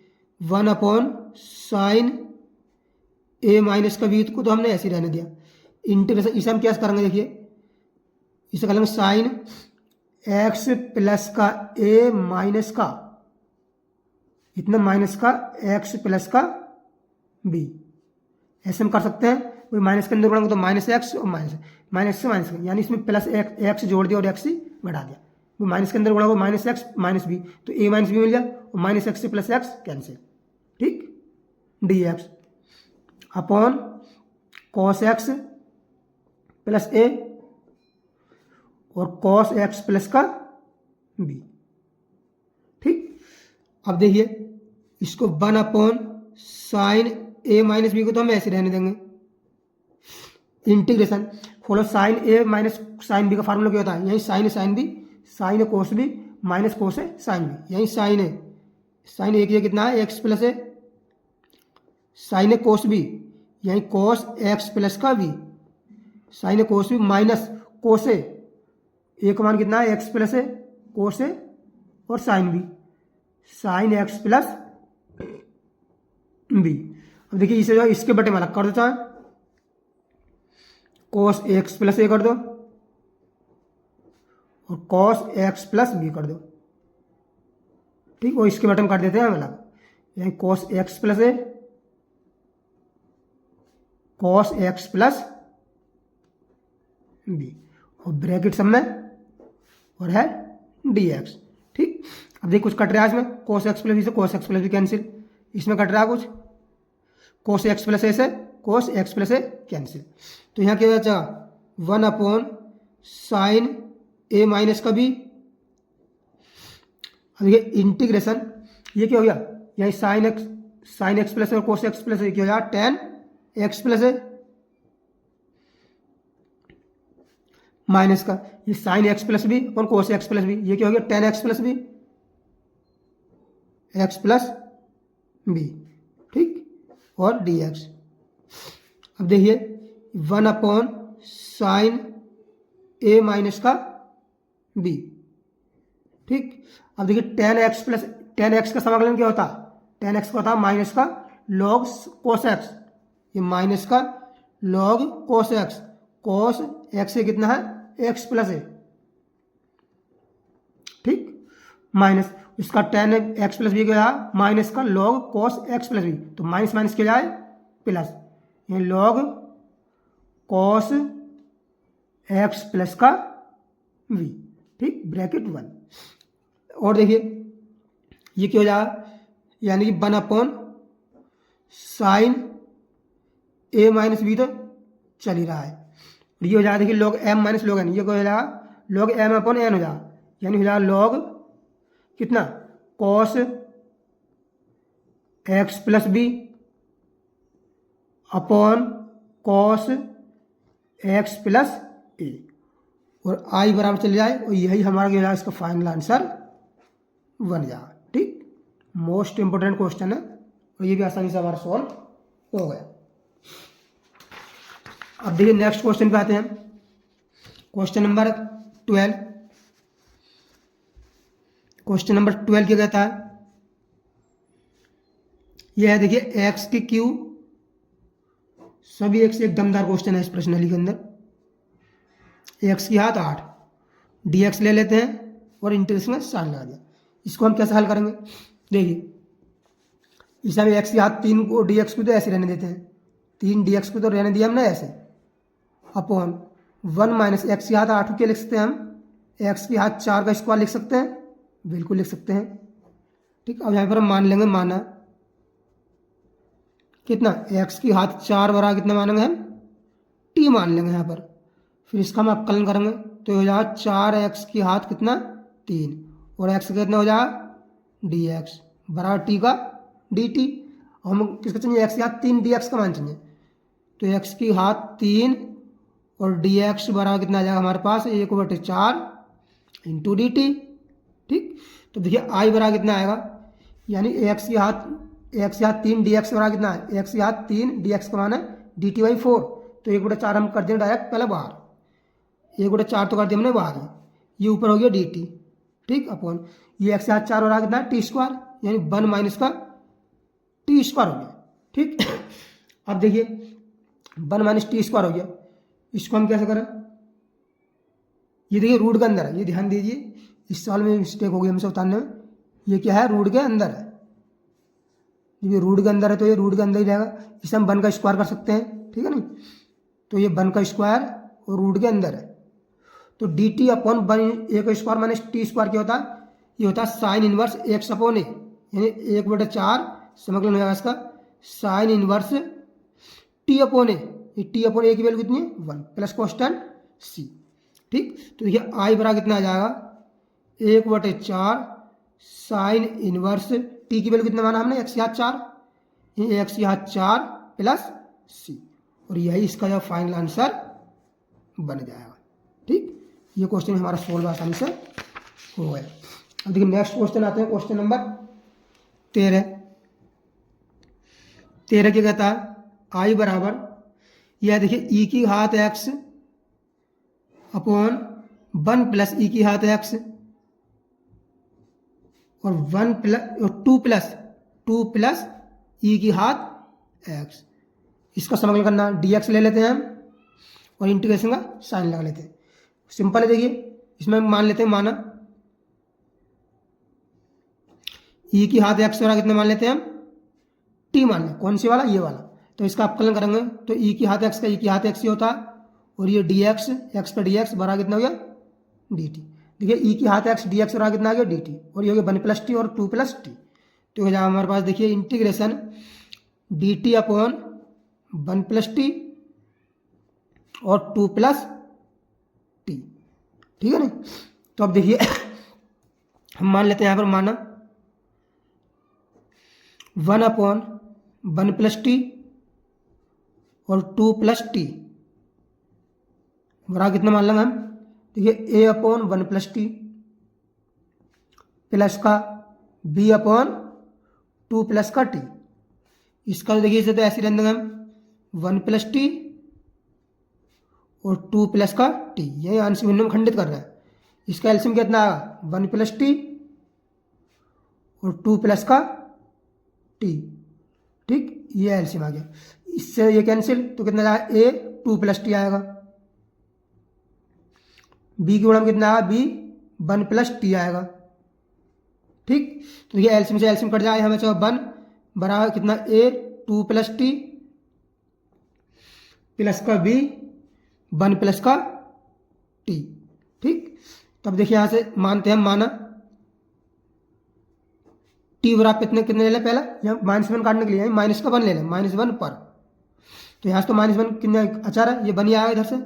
A: 1 अपॉन साइन ए माइनस का बी को तो हमने ऐसे रहने दिया, इंटीग्रेशन इसे हम क्या करेंगे देखिए इसे करेंगे साइन एक्स प्लस का ए माइनस का इतना माइनस का एक्स प्लस का बी, ऐसे हम कर सकते हैं। कोई माइनस के अंदर बढ़ाएंगे तो माइनस एक्स और माइनस से माइनस, यानी इसमें प्लस एक्स जोड़ दिया और एक्स बढ़ा दिया, वो माइनस के अंदर बढ़ा हुआ माइनस एक्स माइनस बी, तो ए माइनस बी मिल गया और माइनस एक्स से प्लस एक्स कैंसिल। ठीक, d x upon cos x plus a और कॉस एक्स प्लस का बी। ठीक, अब देखिए इसको 1 upon sine a minus b को तो हम ऐसे रहने देंगे, इंटीग्रेशन खोलो sine a minus sine b का फार्मूला क्या होता है, यही sine a sine b, sine a cos b minus cos a sine b, यही साइन ए की कितना है x plus A, sign a cos B यही कोस एक्स प्लस का B, sine a cos b minus cos ए का मान कितना है x plus A cos a और sine b sine x plus b. अब देखिए इसे जो है इसके बटे में अलग कर देता है, कोस एक्स प्लस ए कर दो और कॉस एक्स प्लस बी कर दो। ठीक, और इसके बटे में कर देते हैं हम अलग, यानी कॉस एक्स प्लस ए कॉस एक्स प्लस बी और ब्रैकेट सब में और है डी एक्स। ठीक, अब देखिए कुछ कट रहा है इसमें, कॉस एक्स प्लस बी से cos x plus b cancel, इसमें कट रहा है कुछ कॉस एक्स प्लस ए से cos x plus a cancel, तो यहाँ क्या बचा 1 अपॉन साइन ए माइनस का बी। अब ये इंटीग्रेशन, ये क्या हो गया, यही साइन एक्स प्लस और कोस एक्स प्लस, क्या हो गया टेन एक्स प्लस है माइनस का ये साइन एक्स प्लस बी और कोस एक्स प्लस बी, ये क्या हो गया tan x plus b x plus b, ठीक, और डी एक्स। अब देखिए 1/साइन ए माइनस का बी, ठीक। अब देखिए टेन एक्स का समाकलन क्या होता, टेन एक्स का होता माइनस का लॉग कोस एक्स, ये माइनस का log cos x, cos x से कितना है एक्स प्लस है, ठीक, माइनस इसका टेन एक्स प्लस बी क्या है माइनस का log cos x plus b, तो माइनस माइनस क्या जाए प्लस, ये लॉग कोस एक्स प्लस का वी, ठीक, ब्रैकेट 1। और देखिए ये क्या हो जाएगा, यानी कि 1/साइन ए माइनस बी तो चल ही रहा है, और ये हो जाएगा देखिए log m minus log n, ये क्या हो जाएगा लॉग एम अपॉन एन हो जाएगा, यानी हो जाएगा लॉग कितना cos x plus b upon cos x plus a, और आई बराबर चले जाए, और यही हमारा क्या हो जाएगा इसका फाइनल आंसर बन जाएगा, ठीक। मोस्ट इंपोर्टेंट क्वेश्चन है, और ये भी आसानी से हमारा सॉल्व हो गया। अब देखिए नेक्स्ट क्वेश्चन पे आते हैं, क्वेश्चन नंबर 12। क्वेश्चन नंबर 12 क्या कहता है, यह है देखिए एक्स की क्यू, सभी एक से एक दमदार क्वेश्चन है इस प्रश्नावली के अंदर। एक्स की घात 8, डी एक्स ले लेते हैं और इंटीग्रेशन में साइन लगा दिया। इसको हम कैसे हल करेंगे, देखिए इसे हम एक्स की घात 3 को डी एक्स को तो ऐसे रहने देते हैं, 3 डी एक्स को तो रहने दिया हमने ऐसे, अपॉन 1 माइनस एक्स की घात 8 को क्या लिख सकते हैं हम, एक्स की घात 4 का स्क्वायर लिख सकते हैं, बिल्कुल लिख सकते हैं, ठीक। अब यहाँ पर हम मान लेंगे, माना कितना एक्स की घात 4 बराबर कितना मानेंगे हम टी मान लेंगे यहाँ पर, फिर इसका हम अवकलन करेंगे तो हो जाएगा 4x की घात कितना 3, और x का कितना हो जाएगा डी एक्स बराबर टी का डी टी। हम किसका चाहिए x की घात 3 डी एक्स का मान चाहिए, तो x की घात 3 और डी एक्स बराबर कितना आ जाएगा हमारे पास 1/4 इंटू डी टी, ठीक। तो देखिए आई बराबर कितना आएगा, यानी x की घात 3 डी एक्स बराबर कितना है, x की घात 3 डी एक्स का मान है डी टी बाई 4, तो 1/4 हम कर दें डायरेक्ट पहले बाहर, 1/4 तो कर दिया हमने बाहर, ये ऊपर हो गया डी टी, ठीक, अपॉन ये एक्स घात 4 हो रहा कितना टी स्क्वायर, यानी 1 माइनस का टी स्क्वायर हो गया, ठीक। अब देखिए 1 माइनस टी स्क्वायर हो गया, इसको हम कैसे करें, ये देखिए रूट के अंदर है, ये ध्यान दीजिए, इस सवाल में मिस्टेक हो गई हमसे उतारने में, ये क्या है रूट के अंदर है, ये रूट के अंदर है तो ये रूट के अंदर ही रहेगा, इसे हम 1 का स्क्वायर कर सकते हैं, ठीक है नहीं, तो ये 1 का स्क्वायर और रूट के अंदर है, तो डी टी अपॉन 1 का स्क्वायर माइनस टी स्क्वायर क्या होता है, ये होता है साइन इनवर्स एक्स अपॉन ए, यानी 1/4 समाकलन हो जाएगा इसका साइन इनवर्स टी अपॉन ए, ये टी अपॉन ए की वैल्यू कितनी है 1 प्लस कॉन्स्टेंट सी, ठीक। तो देखिए आई बराबर कितना आ जाएगा 1/4 साइन इनवर्स टी की वैल्यू कितना माना हमने एक्स की घात 4, ये एक्स की घात 4 प्लस सी, और यही इसका जो फाइनल आंसर बन जाएगा, ठीक। ये क्वेश्चन हमारा सोल्व आसानी से हो गया। अब देखिए नेक्स्ट क्वेश्चन आते हैं, क्वेश्चन नंबर 13। क्या कहता है, आई बराबर यह देखिए ई की घात एक्स अपॉन 1 प्लस ई की घात एक्स और 2 प्लस ई की घात एक्स, इसका समाकलन करना, डी एक्स ले लेते हैं हम और इंटीग्रेशन का साइन लगा लेते हैं, सिंपल है। देखिए इसमें मान लेते हैं, माना ई की घात एक्स वाला कितना मान लेते हैं हम टी मान लें, कौन सी वाला ये वाला, तो इसका अपकलन करेंगे तो ई की घात एक्स का ई की घात एक्स ही होता है, और ये डी एक्स का डी एक्स बराबर कितना हो गया डी टी। देखिए ई की हाथ एक्स डी एक्स बराबर कितना आ गया डी टी, और ये हो गया 1 प्लस टी और 2 प्लस टी, तो हो जाएगा हमारे पास देखिए integration D T upon 1 plus T और 2 प्लस टी, ठीक है ना। तो अब देखिए हम मान लेते हैं यहाँ पर माना 1/1 + t और 2 + t बराबर कितना मान लेंगे हम। देखिए a/1 + t प्लस का b/2 प्लस का t। इसका तो देखिए इसे तो ऐसे रहने देंगे हम 1 + t और 2 प्लस का t, यही आंशिक भिन्नों में खंडित कर रहा है। इसका एलसीएम कितना आएगा 1 + t और 2 प्लस का t। ठीक, ये एलसीएम आ गया। इससे ये कैंसिल तो कितना आएगा a 2 + t आएगा। b की गुणा में कितना आएगा b 1 + t आएगा। ठीक, तो ये एलसीएम से एलसीएम कट जाए हमें 1 बराबर कितना a 2 + t प्लस का b 1 प्लस का t। ठीक, तब देखिए यहां से मानते हैं माना t बराबर कितने कितने ले लें, पहला यहाँ -1 काटने के लिए माइनस का 1 ले लें, -1 पर। तो यहाँ से तो -1 कितने अचार है, ये बन ही आएगा इधर से।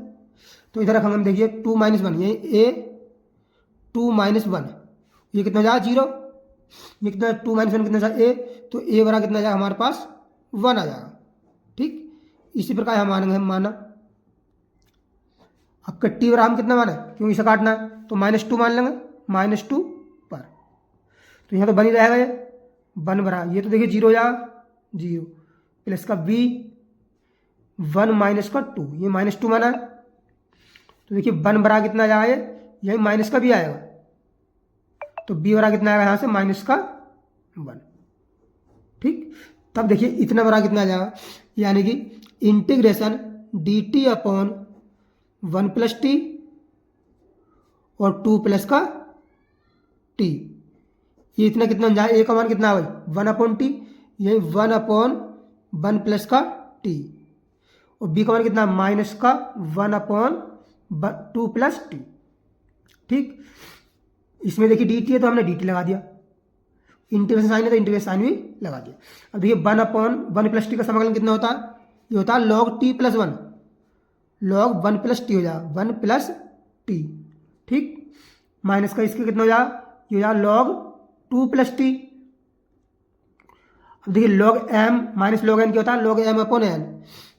A: तो इधर हम देखिए 2 - 1, ये a 2 - 1, ये कितना जाएगा 0। ये कितना 2 - 1 कितना जाएगा a, तो a बराबर कितना जाएगा हमारे पास 1 आ जाएगा। ठीक, इसी प्रकार हम मानेंगे हम माना अब टी बराबर हम कितना माने, क्योंकि इसे काटना है तो -2 मान लेंगे, -2 पर। तो यहाँ तो बन ही रहेगा ये 1 बराबर, ये तो देखिए 0 हो जाएगा 0 प्लस का b 1 - का 2, ये -2 माना है। तो देखिए 1 बराबर कितना जाएगा, ये यही माइनस का भी आएगा। तो b बराबर कितना आएगा यहाँ से -1। ठीक, तब देखिए इतना बराबर कितना आ जाएगा, यानी कि इंटीग्रेशन dt/1 + t और 2 प्लस का t। ये इतना कितना जाए, a का मान कितना है भाई 1/t, यही 1/1 प्लस का t और b का मान कितना माइनस का 1/2 प्लस t। ठीक, इसमें देखिए dt है तो हमने dt लगा दिया, इंटीग्रेशन साइन है तो इंटीग्रेशन साइन भी लगा दिया। अब देखिए 1/1 + t का समाकलन कितना होता है, ये होता है log t + 1, log 1 + t हो जाएगा 1 + t। ठीक, माइनस का इसके कितना हो जाएगा, ये हो जाएगा log 2 + t। अब देखिए log m minus log n क्या होता है, log m/n,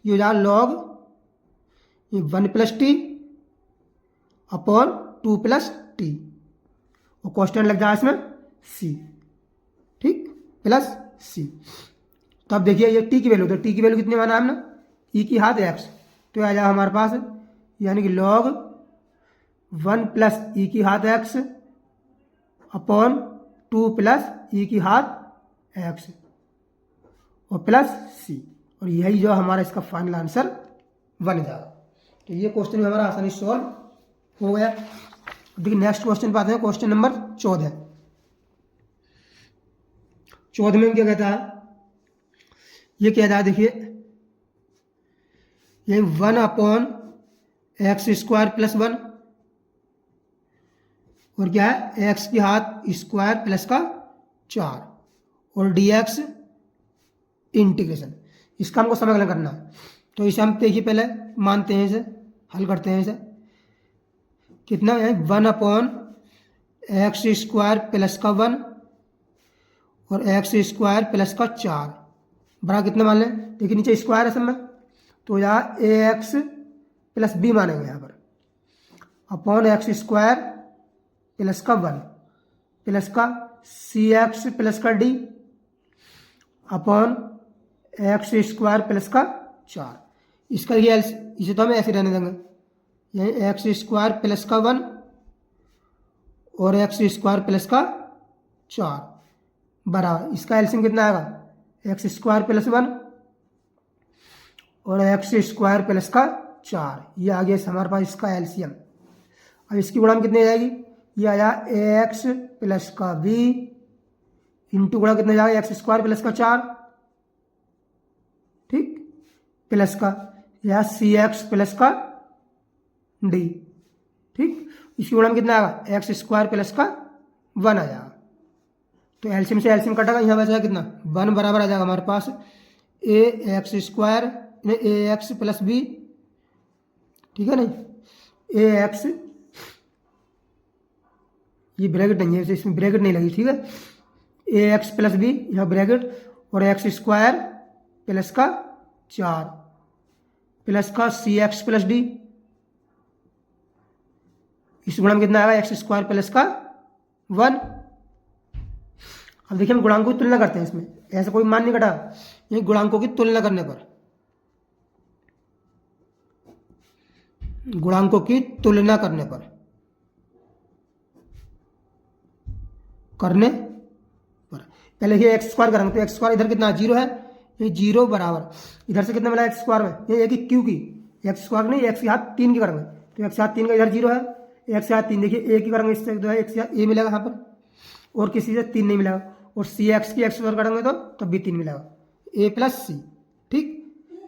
A: ये हो जाएगा log 1 + t अपॉन 2 + t और कॉन्स्टेंट लग जाएगा इसमें c। ठीक, प्लस c। तो अब देखिए ये t की वैल्यू, तो t की वैल्यू कितनी माना हमने e की घात x, तो आ जाएगा हमारे पास यानी कि log 1 + e की घात x अपॉन 2 + e की घात x और प्लस c, और यही जो हमारा इसका फाइनल आंसर बन जाएगा। तो ये क्वेश्चन हमारा आसानी सॉल्व हो गया। देखिए नेक्स्ट क्वेश्चन पाते हैं, क्वेश्चन नंबर 14। 14 में क्या कहता है, ये कहता है देखिए ये 1/x² + 1 और क्या है x की घात स्क्वायर प्लस का 4 और dx इंटीग्रेशन, इसका हमको समाकलन करना है। तो इसे हम देखिए पहले मानते हैं, इसे हल करते हैं। इसे कितना है 1/x² प्लस का 1 और x² प्लस का 4 बड़ा कितना मान लें, देखिए नीचे स्क्वायर है सब में, तो यहाँ ax + b मानेंगे यहाँ पर अपॉन x² प्लस का 1 प्लस का cx प्लस का d अपॉन x² प्लस का 4। इसका ये इसे तो हमें ऐसे रहने देंगे, यही x² प्लस का 1 और x² प्लस का 4 बराबर, इसका एलसीएम कितना आएगा x² प्लस 1 और x² प्लस का 4, ये आ गया हमारे पास इसका एलसीएम। अब इसकी गुणा में कितनी आ जाएगी, ये आया ax प्लस का b इंटू गुणा कितना जाएगा x² प्लस का 4, ठीक, प्लस का यह cx प्लस का d। ठीक, इसकी गुणा में कितना आएगा x² प्लस का 1 आ जाएगा। तो एलसीएम से एलसीएम कटेगा, यहाँ बचा कितना 1 बराबर आ जाएगा हमारे पास ax + b, ठीक है नहीं ax ये ब्रैकेट नहीं है, इसमें ब्रैकेट नहीं लगी, ठीक है। ए एक्स प्लस बी, यह ब्रैकेट, और एक्स स्क्वायर प्लस का 4 प्लस का सी एक्स प्लस डी, इस गुणा में कितना आएगा, एक्स स्क्वायर प्लस का 1। अब देखिए हम गुणांकों की तुलना करते हैं, इसमें ऐसा कोई मान नहीं घटा, ये गुणांकों की तुलना करने पर, गुणांकों की तुलना करने पर पहले ये एक्स स्क्वायर करेंगे तो एक्स स्क्वायर इधर कितना 0 है, ये 0 बराबर इधर से कितना मिला एक्स स्क्वायर में, ये एक क्यू की एक्स स्क्वायर नहीं, एक्स के हाथ 3 की करेंगे तो एक्स के हाथ 3 का इधर 0 है, एक्स के हाथ 3 देखिए ए की करेंगे, इससे जो है एक्स ए मिलेगा यहाँ पर, और किसी से 3 नहीं मिलेगा, और सी एक्स की एक्स स्क्वायर करेंगे तो तब भी 3 मिलेगा, ए प्लस सी, ठीक।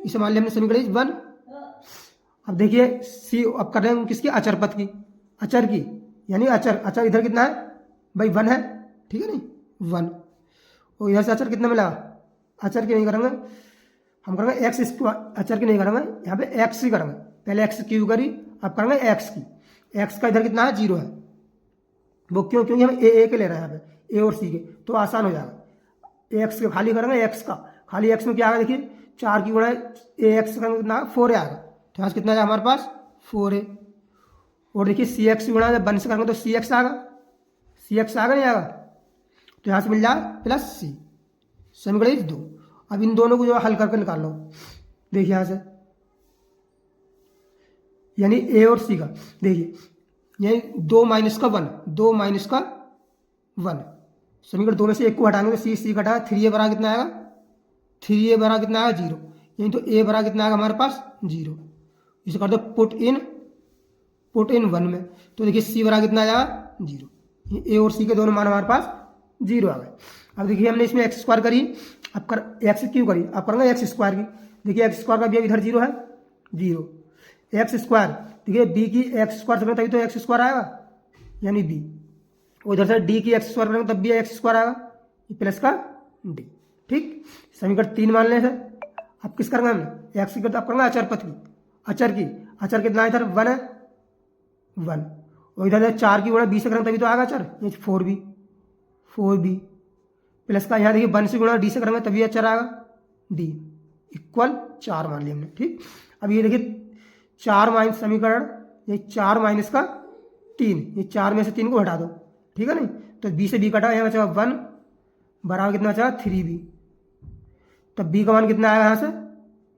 A: इसे मान लिया हमने समीकरण 1। अब देखिए सी अब कर रहे हैं किसकी, अचर पद की, अचर की, यानी अचर इधर कितना है भाई 1 है, ठीक है नहीं 1, और इधर से अचर कितना मिला, अचर की नहीं करेंगे हम, करेंगे एक्स स्क्वायर, अचर की नहीं करेंगे यहाँ पे एक्स की करेंगे, पहले एक्स क्यू करी, अब करेंगे एक्स की, एक्स का इधर कितना है 0 है, वो क्यों, क्योंकि हम ए के ले रहे हैं यहाँ पे, ए और सी के, तो आसान हो जाएगा, एक्स के खाली करेंगे, एक्स का खाली, एक्स में क्या आएगा देखिए 4 की गुणा ए एक्स का कितना 4 आएगा, तो यहाँ से कितना आएगा हमारे पास 4 है, और देखिए सी एक्स गुणा जब 1 से करेंगे तो सी एक्स आएगा, सी एक्स आएगा नहीं आएगा, तो यहाँ से मिल जाएगा प्लस सी, समीकरण 2। अब इन दोनों को जो हल करके निकाल लो, देखिए यहाँ से, यानी ए और सी का, देखिए यही 2 माइनस का 1, 2 माइनस का 1, समीकरण 2 में से एक को हटाएंगे तो सी घटा 3 ए बरा कितना आएगा, 3 ए बरा कितना आएगा 0, यही तो ए बरा कितना आएगा हमारे पास 0, इसे कर दो पुट इन 1 में, तो देखिए सी बरा कितना आ जाएगा 0, ए और सी के दोनों मान हमारे पास 0 आ गए। अब देखिए हमने इसमें एक्स स्क्वायर करी, अब कर एक्स क्यों करी, अब करेंगे एक्स स्क्वायर की, देखिए एक्स स्क्वायर का भी अब इधर 0 है, 0 एक्स स्क्वायर, देखिए बी की एक्स स्क्वायर से तभी तो एक्स स्क्वायर आएगा, यानी बी, उधर से डी की एक्स स्क्वायर करेंगे तब भी एक्स स्क्वायर आएगा, प्लस का डी, ठीक। समीकरण 3 मान लें से, अब किस करेंगे हमने एक्स की, अब करेंगे अचर पद की, अचर कितना इधर 1 है, 1, और इधर 4 की गुणा 20 से करेंगे तभी तो आएगा अचर, ये 4b प्लस का यहाँ देखिए 1 से गुणा डी से करेंगे तभी अचर आएगा, डी इक्वल 4 मान लिया हमने, ठीक। अब ये देखिए 4 माइनस समीकरण, ये 4 माइनस का 3, ये 4 में से 3 को हटा दो, ठीक है नहीं, तो बी से बी कटा, यहाँ बचा 1 बराबर कितना बचा 3b, तब बी का मान कितना आएगा यहाँ से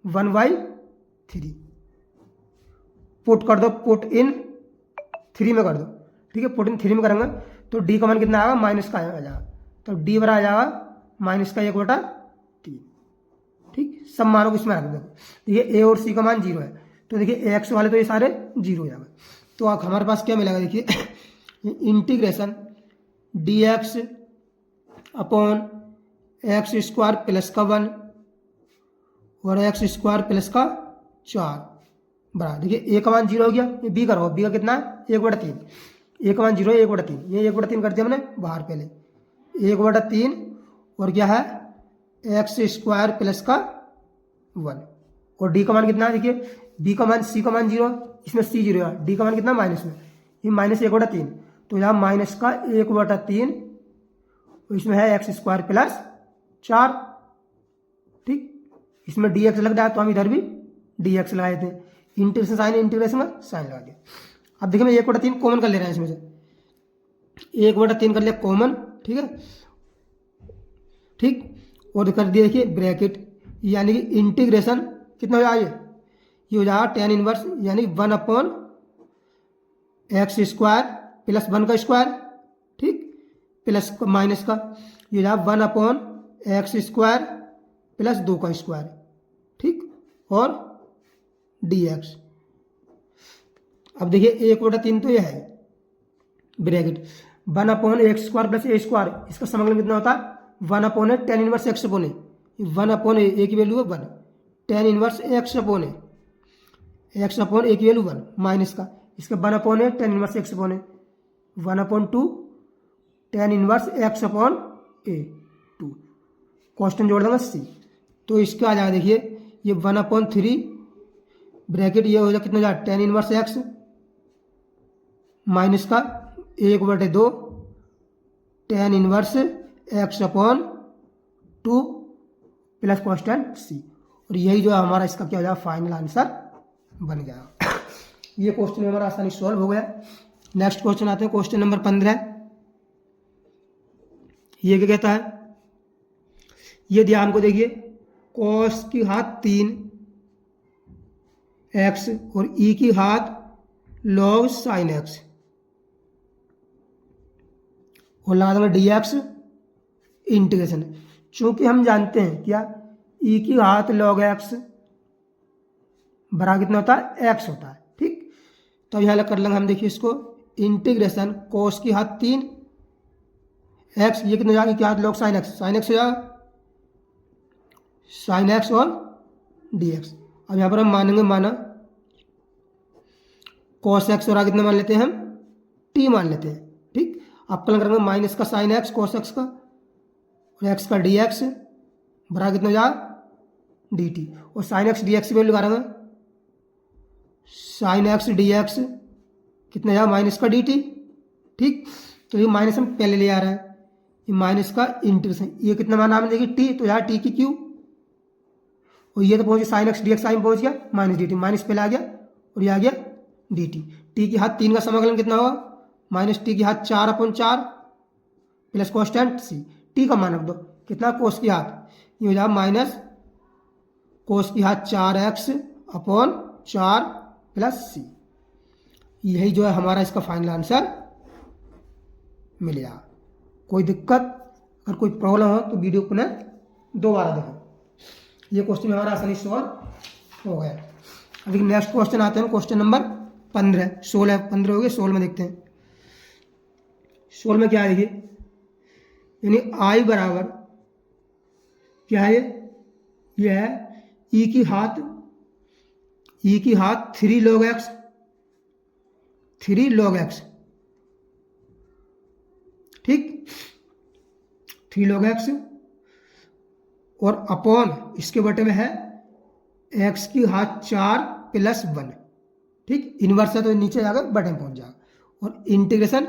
A: 1/3, पुट कर दो, पुट इन 3 में कर दो, ठीक है, पुट इन 3 में करेंगे तो डी का मान कितना आएगा माइनस का आ जाएगा, तो डी बराबर आ जाएगा माइनस का 1/3, ठीक। सब मानों को इसमें रख दो, देखिए ए और सी का मान 0 है, तो देखिए एक्स वाले तो ये सारे 0 हो जाएंगे, तो आप हमारे पास क्या मिलेगा देखिए integration d x upon x square plus का 1 और एक्स स्क्वायर प्लस का 4 बराबर, देखिए ए का मान 0 हो गया, ये बी करो, बी का कितना 1/3, ए का मान 0 है 1/3, ये 1/3 कर दिया हमने बाहर, पहले 1/3 और क्या है एक्स स्क्वायर प्लस का 1, और डी का मान कितना है देखिए, बी का मान सी का मान 0, इसमें सी 0 है, डी का मान कितना माइनस में, ये माइनस 1/3, तो यहाँ माइनस का 1/3, इसमें है एक्स स्क्वायर प्लस 4, ठीक। इसमें डी एक्स लग रहा है तो हम इधर भी डी एक्स लगाए थे, इंटीग्रेशन साइन, इंटीग्रेशन का साइन लगा दिया। अब देखिए मैं 1/3 कॉमन कर ले रहे हैं, इसमें से 1/3 कर लिया कॉमन, ठीक है, ठीक, और कर दिया देखिए ब्रैकेट, यानी कि इंटीग्रेशन कितना हो जाएगा, ये हो जाएगा tan इनवर्स, यानी 1/x स्क्वायर प्लस 1 का स्क्वायर, ठीक, प्लस माइनस का, ये हो जाएगा 1/x स्क्वायर प्लस 2 का स्क्वायर, ठीक, और dx। अब देखिए 1/3 तो ये है bracket, 1/x square plus a square, इसका समाकलन कितना होता है 1/a tan inverse x upon a, 1/a की वैल्यू है 1, tan inverse x upon a, x upon a की वैल्यू 1 माइनस का, इसका 1/a tan inverse x upon a, 1/2 tan inverse x upon a 2, constant जोड़ देंगे c, तो इसका आ जाएगा देखिए ये 1/3 ब्रैकेट, ये हो जाएगा कितना हो जाएगा tan इनवर्स x माइनस का 1/2 tan inverse x upon 2 plus constant c, और यही जो है हमारा इसका क्या हो जाएगा फाइनल आंसर बन जाएगा। ये क्वेश्चन हमारा आसानी सॉल्व हो गया। नेक्स्ट क्वेश्चन आते हैं क्वेश्चन नंबर 15। ये क्या कहता है, ये ध्यान को देखिए, cos की घात 3 x और e की घात log sin x और लगा देंगे dx इंटीग्रेशन। चूंकि हम जानते हैं क्या e की घात log x बराबर कितना होता है, x होता है। ठीक, तो यहाँ कर लेंगे हम, देखिए इसको इंटीग्रेशन cos की घात 3 x, ये कितना जाएगा क्या log sin x, sin x हो जाएगा sin x और dx। अब यहाँ पर हम मानेंगे माना cos x और आगे कितना मान लेते हैं हम, t मान लेते हैं। ठीक, अब कल करेंगे माइनस का sin x cos x का और x का dx बराबर कितना हो जाएगा dt, और sin x dx की वैल्यू लगा देंगे, sin x dx कितना जाएगा माइनस का dt। ठीक, तो ये माइनस हम पहले ले आ रहे हैं, ये माइनस का इंटीग्रेशन, ये कितना माना हमने देखिए t, तो यहाँ t की क्यू, और ये तो पहुंच गया sin x dx साइन पहुंच गया माइनस dt, माइनस पहले आ गया और ये आ गया dt। t की घात 3 का समाकलन कितना होगा, माइनस t की घात 4/4 प्लस कॉन्स्टेंट c, t का मान रख दो कितना कोस की घात, ये हो जाएगा माइनस कोस की घात 4x/4 प्लस c। यही जो है हमारा इसका फाइनल आंसर मिल जाएगा। कोई दिक्कत अगर कोई प्रॉब्लम हो तो वीडियो पुनः दोबारा देखो। ये क्वेश्चन हमारा आसानी सॉल्व हो गया। अभी नेक्स्ट क्वेश्चन आते हैं क्वेश्चन नंबर 15, 15 हो गए, 16 में देखते हैं। 16 में क्या है देखिए, यानी i बराबर क्या है, ये है e की घात 3 log x, 3 log x। ठीक, 3 log x और अपॉन इसके बटे में है x की घात 4 प्लस 1। ठीक, इनवर्स है तो नीचे जाकर बटे में पहुंच जाएगा, और इंटीग्रेशन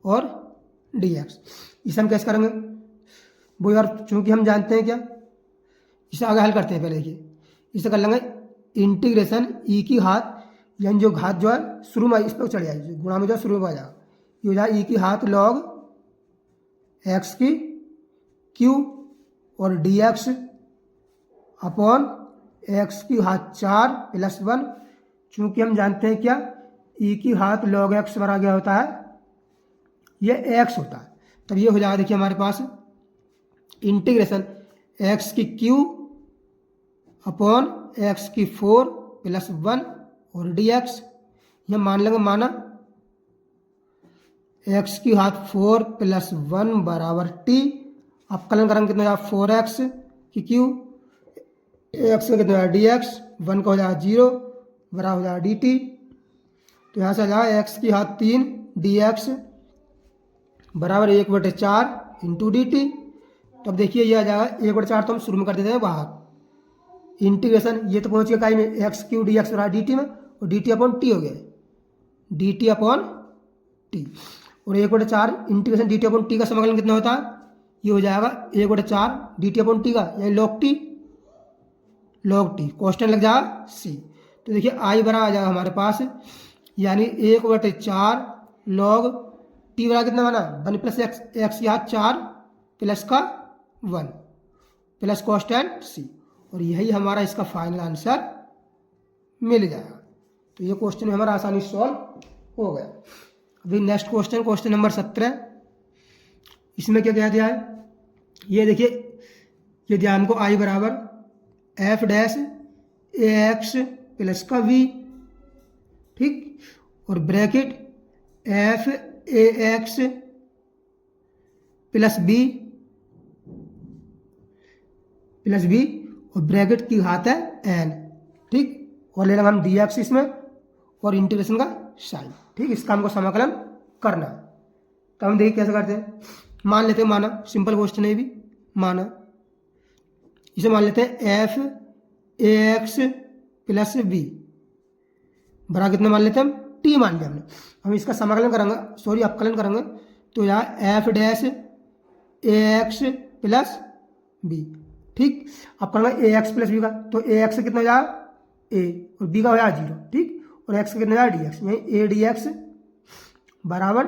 A: और dx। इसे हम कैसे करेंगे वो यार, चूंकि हम जानते हैं क्या, इसे आगे हल करते हैं। पहले देखिए इसे कर लेंगे इंटीग्रेशन e की घात, यानी जो घात जो है शुरू में इस पर चढ़ जाएगी, गुणा में जो शुरू में आ जाएगा, ये हो जाएगा e की घात log x की q और dx अपॉन x की घात 4 प्लस 1। चूंकि हम जानते हैं क्या e की घात log x बराबर क्या होता है, ये x होता है, तब ये हो जाएगा देखिए हमारे पास इंटीग्रेशन x की q अपॉन x की 4 प्लस 1 और dx। ये मान लेंगे माना x की घात 4 प्लस 1 बराबर t। अब कलन करेंगे कितना हो जाएगा 4x की q, x में कितना हो जाएगा dx, 1 का हो जाएगा 0 बराबर हो जाएगा dt। तो यहाँ से आ जाएगा x की घात 3 dx बराबर 1/4 इंटू dt। तो अब देखिए ये आ जाएगा 1/4, तो हम शुरू में कर देते हैं बाहर, इंटीग्रेशन ये तो पहुँच गया काई में एक्स क्यू dx बराबर dt में, और dt अपॉन t हो गया, dt अपॉन t, और 1/4 इंटीग्रेशन dt अपॉन t का समाकलन कितना होता है, ये हो जाएगा 1/4 dt अपॉन t का, यानी log t कॉन्स्टेंट लग जाएगा c। तो देखिए i बराबर आ जाएगा हमारे पास, यानी 1/4 log t बराबर कितना बना 1 प्लस एक्स की घात 4 प्लस का 1 प्लस कॉन्स्टेंट c, और यही हमारा इसका फाइनल आंसर मिल जाएगा। तो ये क्वेश्चन हमारा आसानी सॉल्व हो गया। अभी नेक्स्ट क्वेश्चन, क्वेश्चन नंबर 17। इसमें क्या कह दिया है, ये देखिए, ये ध्यान को i बराबर f डैश ax प्लस का v, ठीक, और bracket f ax plus b और ब्रैकेट की घात है n। ठीक, और ले लेंगे हम dx इसमें और इंटीग्रेशन का साइन। ठीक, इसका हमको समाकलन करना। तो हम देखिए कैसे करते हैं, मान लेते हैं, माना सिंपल क्वेश्चन है भी, माना इसे मान लेते हैं f ax प्लस b बराबर कितना मान लेते हैं हम, t मान लिया हमने। हम इसका समाकलन करेंगे, सॉरी अपकलन करेंगे, तो यहाँ f डैश ए एक्स प्लस बी। ठीक, अब करना ए एक्स प्लस बी का, तो ए एक्स कितना हो जाएगा ए और बी का हो जाएगा 0। ठीक, और एक्स का कितना हो जाएगा डी एक्स, यही ए डी एक्स बराबर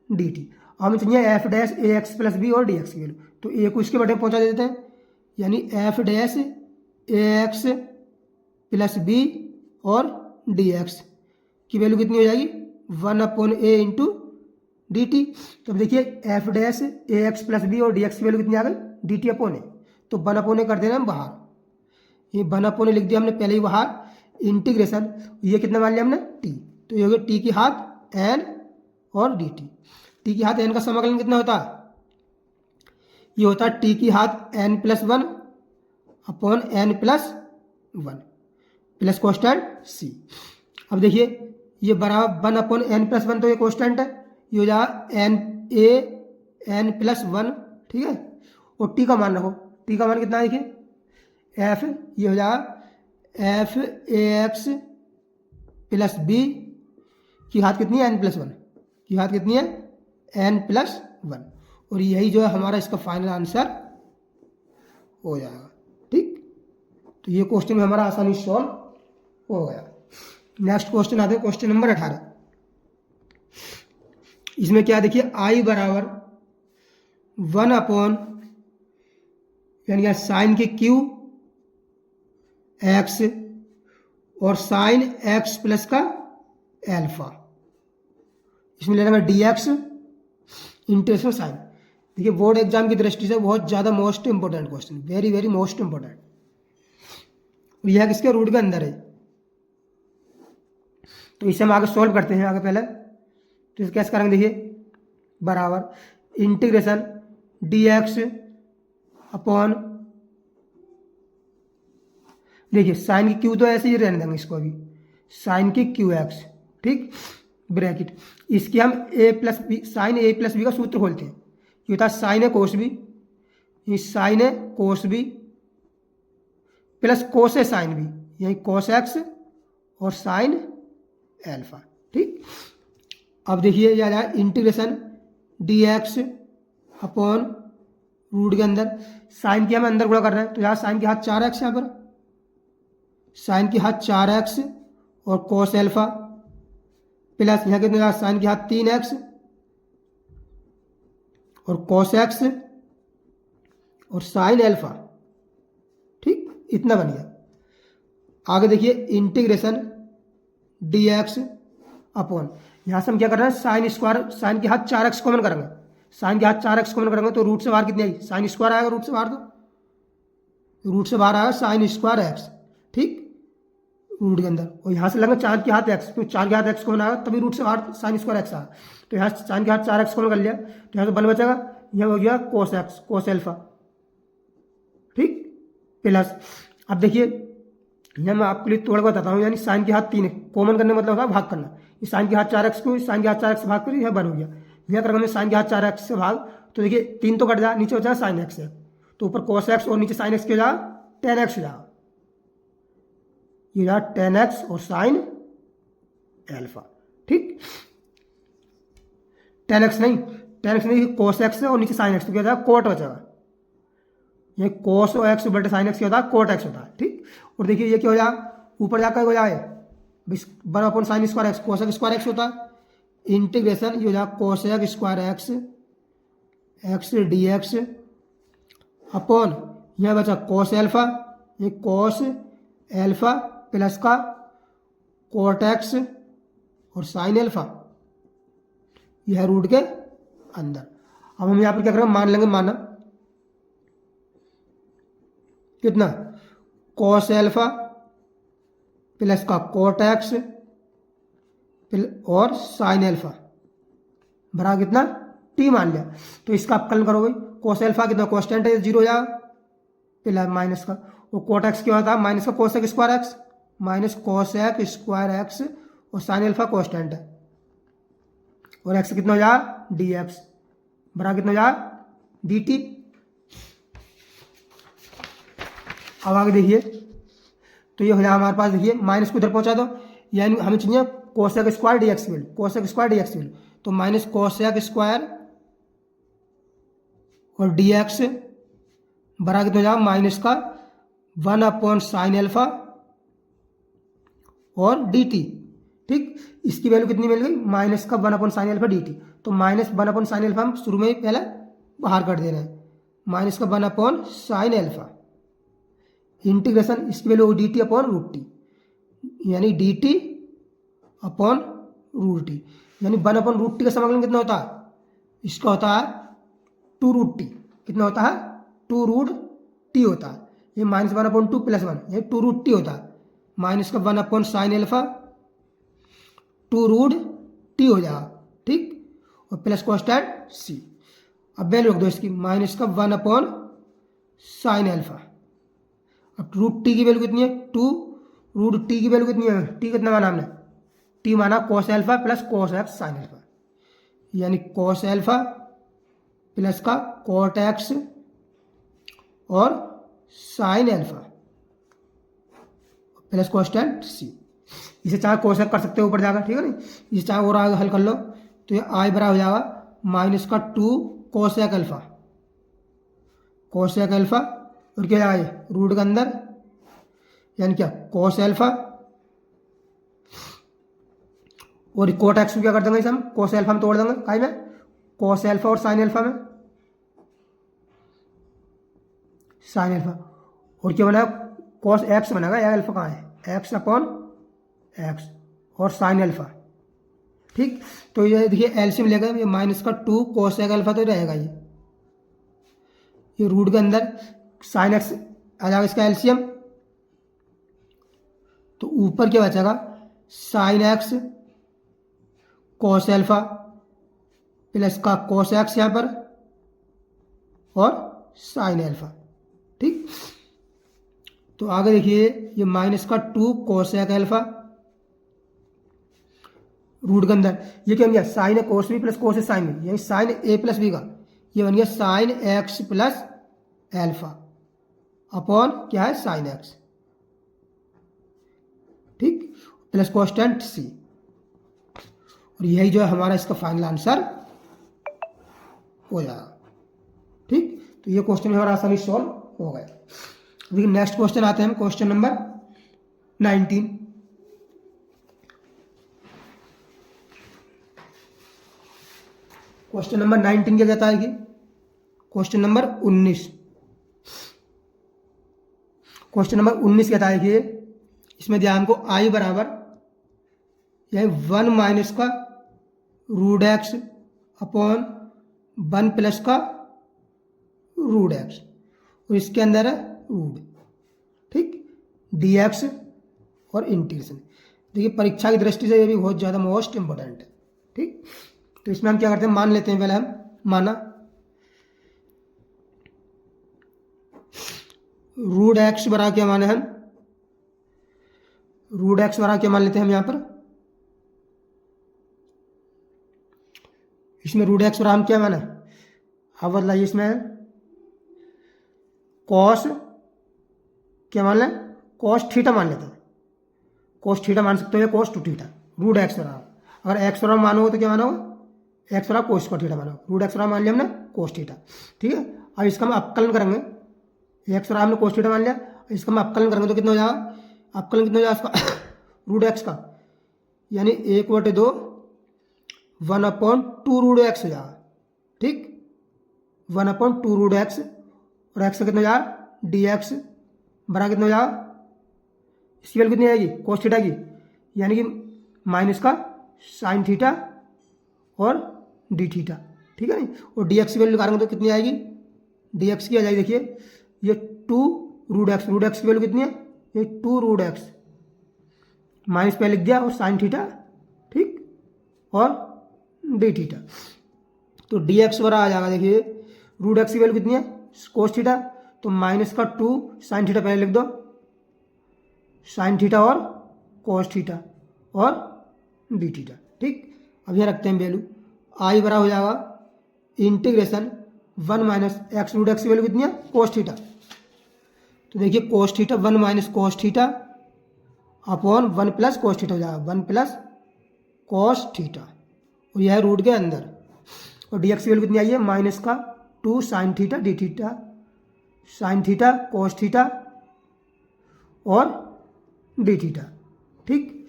A: डी टी। हमें चाहिए एफ डैश ए एक्स प्लस बी और डी एक्स की वैल्यू, तो ए को इसके बटे पहुंचा देते हैं, यानी एफ डैश ए एक्स प्लस बी और डी एक्स की वैल्यू कितनी हो जाएगी 1/a इंटू डी टी। तो अब देखिए एफ डैश ए एक्स प्लस बी और डी एक्स की वैल्यू कितनी आ गई डी टी अपॉन ए, तो 1/a कर देना हम बाहर, ये 1/a लिख दिया हमने पहले ही बाहर। इंटीग्रेशन ये कितना मान लिया हमने टी, तो ये हो गया टी की हाथ एन और डी टी। टी की हाथ एन का समाकलन कितना होता है, ये होता है टी की हाथ n plus 1 upon n plus 1 plus constant c. अब देखिए ये बराबर 1/n+1, तो ये कॉन्स्टेंट है, ये हो जाएगा एन प्लस 1। ठीक है, और टी का मान रखो, टी का मान कितना है देखिए एफ, ये हो जाएगा f a x plus b की हाथ कितनी है n+1 की हाथ कितनी है n+1, और यही जो है हमारा इसका फाइनल आंसर हो जाएगा। ठीक, तो ये क्वेश्चन में हमारा आसानी सॉल्व हो गया। नेक्स्ट क्वेश्चन आते हैं क्वेश्चन नंबर 18। इसमें क्या देखिए आई बराबर 1 यानी साइन के क्यू एक्स और साइन एक्स प्लस का एल्फा, इसमें ले लेंगे डी एक्स इंटीग्रेशन साइन। देखिए बोर्ड एग्जाम की दृष्टि से बहुत ज़्यादा most important question, very very most important, और यह किसके रूट के अंदर है, तो इसे हम आगे सॉल्व करते हैं आगे पहले। तो इसे कैसे करेंगे देखिए बराबर इंटीग्रेशन डी एक्स अपॉन, देखिए साइन की क्यू तो ऐसे ही रहने देंगे इसको अभी, साइन की क्यू एक्स। ठीक, ब्रैकेट इसकी हम a plus b sine a plus b का सूत्र खोलते हैं, ये होता है साइन ए कोस बी, ये sine a cos b plus cos a sine b, यही कोस एक्स और साइन एल्फा। ठीक, अब देखिए यह आ integration d x upon root के अंदर साइन की हमें अंदर गुणा कर रहे हैं, तो यहाँ साइन के हाथ 4x, यहाँ पर साइन के हाथ 4x और कोस एल्फा प्लस यहाँ कितने साइन के हाथ 3x और कोस एक्स और साइन एल्फा। ठीक, इतना बन गया। आगे देखिए इंटीग्रेशन डी एक्स अपॉन, यहाँ से हम क्या कर रहे हैं साइन स्क्वायर, साइन के हाथ 4x कॉमन करेंगे, साइन के हाथ 4x कॉमन करेंगे तो रूट से बाहर कितनी आई साइन स्क्वायर आएगा, रूट से बाहर तो रूट से बाहर आएगा साइन स्क्वायर एक्स। ठीक, रूट के अंदर, और यहाँ से लगेंगे 4 के हाथ x, तो 4 के हाथ x कॉमन आएगा तभी रूट से बाहर साइन स्क्वायर एक्स आएगा, तो यहाँ साइन के हाथ 4x कॉमन कर लिया, तो यहाँ से बल बचेगा, यह हो गया कोस एक्स कोस एल्फा। ठीक, प्लस अब देखिए यह मैं आपके लिए तोड़ कर बताता हूँ, यानी साइन के हाथ 3 कॉमन करने मतलब होता है भाग करना, इस साइन के हाथ 4x को साइन के हाथ 4x से भाग कर यह बन हो गया, यह करेंगे हमने साइन के हाथ 4x से भाग, तो देखिए 3 तो कट जाए, नीचे हो जाएगा साइन एक्स है, तो ऊपर कोस एक्स और नीचे साइन एक्स के हो जाएगा 10x हो जाएगा, ये रहा 10x और साइन एल्फा। ठीक, 10x नहीं कोस एक्स है और नीचे साइन एक्स, तो क्या हो जाएगा कोट बचेगा, ये कोस और एक्स बटे साइन एक्स क्या होता है कोट एक्स होता है। ठीक, और देखिए ये क्या हो जाएगा ऊपर जाकर हो जाए 1 sine square x cos square x होता है, इंटीग्रेशन ये हो जाएगा cos x square x x D x upon यह बचा कोस एल्फा, ये कोस एल्फा प्लस का कोट एक्स और साइन एल्फा, यह है रूट के अंदर। अब हम यहाँ पर क्या करेंगे मान लेंगे, माना कितना कोस एल्फा प्लस का कोट एक्स और साइन एल्फा भरा कितना टी मान लिया, तो इसका आप कल करोगे कोस एल्फा कितना कॉन्स्टेंट है 0 हो जाएगा प्लस माइनस का, और कोट एक्स क्या होता है माइनस का cos x square x minus cos x square x और साइन एल्फा कॉन्स्टेंट है, और एक्स कितना हो जाएगा डी एक्स बरा कितना हो जाएगा डी टी। अब आगे देखिए तो ये हो जाएगा हमारे पास, देखिए माइनस को इधर पहुंचा दो, यानी हमें चाहिए cosec square D x value, cosec square D x value, तो माइनस कोसेक स्क्वायर और डी एक्स बराबर कितना हो जाएगा माइनस का 1/sin α और डी टी। ठीक, इसकी वैल्यू कितनी मिल गई माइनस का 1/sin α dt। तो माइनस 1/sin α हम शुरू में ही पहले बाहर कर दे रहे हैं, माइनस का 1/sin α इंटीग्रेशन इसकी value dt upon root t, यानी dt अपॉन रूट टी, यानी 1/√t का समाकलन कितना होता है, इसका होता है 2√t। कितना होता है 2√t होता है, ये -1/2 + 1 ये 2√t होता है, माइनस का 1/sin α 2√t हो जाएगा। ठीक, और प्लस कॉन्स्टेंट c। अब वैल्यू रख दो इसकी माइनस का 1/sin α। अब √t की वैल्यू कितनी है 2, √t की वैल्यू कितनी है, t कितना माना हमने, t माना cos α plus cos x sin α, यानी cos α प्लस का cot x और sin α प्लस कॉन्स्टेंट c। इसे चाहे cos x कर सकते हो ऊपर जाकर, ठीक है ना, इसे चाहे और आगे हल कर लो तो ये i बराबर हो जाएगा माइनस का 2 cos x α, cos x α और क्या जाएगा रूट के अंदर, यानी क्या cos α और कोट एक्स क्या कर देंगे इसे हम cos α में तोड़ देंगे, काई में cos α और sin α में sin α, और क्या बना cos x बनेगा, या अल्फा कहाँ है x/x और sin α। ठीक, तो ये देखिए एलसीएम लेगा ये माइनस का 2 cos x α तो रहेगा, ये रूट के अंदर sin x आ जाएगा इसका एलसीएम, तो ऊपर क्या बचेगा sin x cos α प्लस का cos x यहाँ पर और sin α। ठीक, तो आगे देखिए ये माइनस का 2 cos x α रूट के अंदर, ये क्या बन गया साइन है cos b प्लस cos है साइन b, यानी साइन a प्लस b का ये बन गया sine x plus alpha upon क्या है साइन x। ठीक, प्लस कॉन्स्टेंट c, और यही जो है हमारा इसका फाइनल आंसर हो जाएगा। ठीक, तो ये क्वेश्चन हमारा आसानी सॉल्व हो गया। देखिए नेक्स्ट क्वेश्चन आते हैं हम क्वेश्चन नंबर 19। क्वेश्चन नंबर 19 क्या कहता है कि क्वेश्चन नंबर 19, क्वेश्चन नंबर 19 कहता है कि इसमें ध्यान को i बराबर यही 1 माइनस का रूट एक्स अपॉन 1 प्लस का रूट एक्स और इसके अंदर है रूट। ठीक, dx और इंटीग्रेशन। देखिए परीक्षा की दृष्टि से ये भी बहुत ज़्यादा मोस्ट इंपॉर्टेंट है। ठीक, तो इसमें हम क्या करते हैं मान लेते हैं, पहले हम माना रूट एक्स बराबर क्या माने हम, रूट एक्स बराबर क्या मान लेते हैं हम यहाँ पर, इसमें रूट एक्स बराबर हम क्या माना, अब बदलाइए इसमें कॉस क्या मान लें, कॉस थीटा मान लेते हैं, कॉस थीटा मान सकते हो या कॉस 2 थीटा रूट एक्स बराबर। अगर एक्स बराबर मानोगे तो क्या मानोगे एक्स बराबर कोस का थीटा मानो, रूट एक्स बराबर मान लिया हमने कोस थीटा। ठीक है, अब इसका हम अपकलन करेंगे, एक्स बराबर हमने कोस थीटा मान लिया, इसका हम अपकलन करेंगे तो कितना हो जाएगा, अपकलन कितना हो जाएगा इसका रूट एक्स का, यानी 1/2 1/2 रूट एक्स हो जाएगा। ठीक, 1/2 रूट एक्स और एक्स का कितना हो जाएगा डी एक्स बराबर कितना हो जाएगा, इसकी वैल्यू कितनी आएगी कोस थीटा की, यानी कि माइनस का साइन थीटा और डी थीटा। ठीक है नहीं, और डी एक्स की वैल्यू निकालेंगे तो कितनी आएगी, डी एक्स की आ जाएगी देखिए ये 2 रूट एक्स, रूट एक्स की वैल्यू कितनी है ये 2 रूट एक्स, माइनस पे लिख दिया और साइन थीटा। ठीक, और डी थीटा, तो डी एक्स बराबर आ जाएगा देखिए रूट एक्स की वैल्यू कितनी है कोस थीटा, तो माइनस का 2 साइन थीटा पहले लिख दो, साइन थीटा और कोस थीटा और डी थीटा। ठीक, अब यहाँ रखते हैं वैल्यू, आई बराबर हो जाएगा integration 1 minus x, root x की वैल्यू कितनी है कोस थीटा, तो देखिए cos theta 1 minus cos theta upon 1 plus cos theta हो जाएगा, 1 प्लस कोस थीटा, और यह है रूट के अंदर, और डी एक्स की वैल्यू कितनी आई है माइनस का 2 sine theta D theta, sine theta cos theta और डी थीटा। ठीक,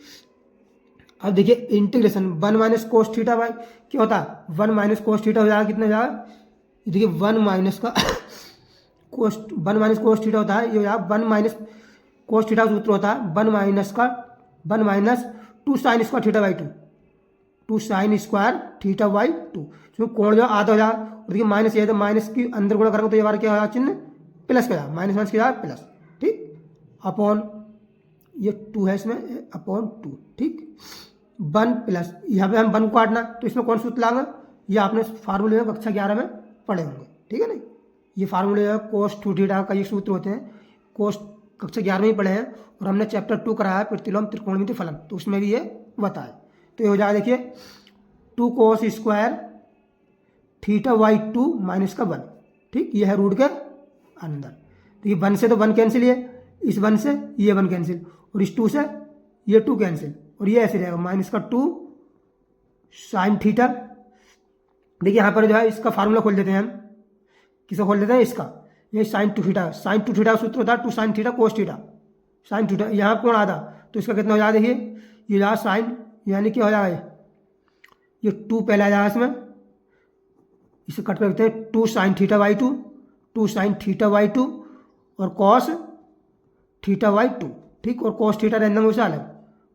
A: अब देखिए integration 1 minus cos theta by क्या होता है 1 माइनस कोस थीटा हो जाएगा, कितना हो जाएगा, देखिए 1 माइनस का कोस 1 माइनस कोस थीटा होता है, ये हो जाएगा 1 माइनस कोस थीटा का सूत्र होता है 1 minus 2 sine square theta by 2, 2 sine square theta by 2, क्योंकि कोण जो आधा हो जाएगा, देखिए माइनस ये तो माइनस की अंदर गुणा करेंगे तो ये बार क्या हो जाएगा चिन्ह प्लस का जाएगा, माइनस माइनस क्या जाएगा प्लस। ठीक, अपॉन ये 2 है इसमें अपॉन 2। ठीक, 1 प्लस यहाँ पे हम 1 को काटना तो इसमें कौन सूत्र लाएंगे, ये आपने फार्मूले में कक्षा 11 में पढ़े होंगे। ठीक है ना, ये फार्मूले कोस 2 थीटा का ये सूत्र होते हैं, कोस कक्षा 11 में ही पढ़े हैं और हमने चैप्टर 2 कराया प्रतिलोम त्रिकोणमिति फलन, तो उसमें भी ये बताया। तो ये हो जाएगा देखिए 2 cos square theta by 2 minus का 1। ठीक, ये है रूट के अंदर, तो ये 1 से तो 1 कैंसिल, ये इस 1 से ये 1 कैंसिल और इस 2 से ये 2 कैंसिल और ये ऐसे रहेगा माइनस का 2 साइन थीटा। देखिए यहाँ पर जो है इसका फार्मूला खोल देते हैं हम, किसका खोल देते हैं, इसका, ये साइन 2 थीटा, साइन 2 थीटा का सूत्र होता है 2 sine theta cos theta, sine theta यहाँ कोण आधा तो इसका कितना हो जाएगा, देखिए ये जाएगा साइन, यानी क्या हो जाएगा ये 2 पहले आ जाएगा इसमें, इसे कट कर देते हैं 2 sine theta by 2, 2 sine theta by 2 और कॉस थीटा बाई 2। ठीक, और कॉस थीटा रैंडम हो अलग,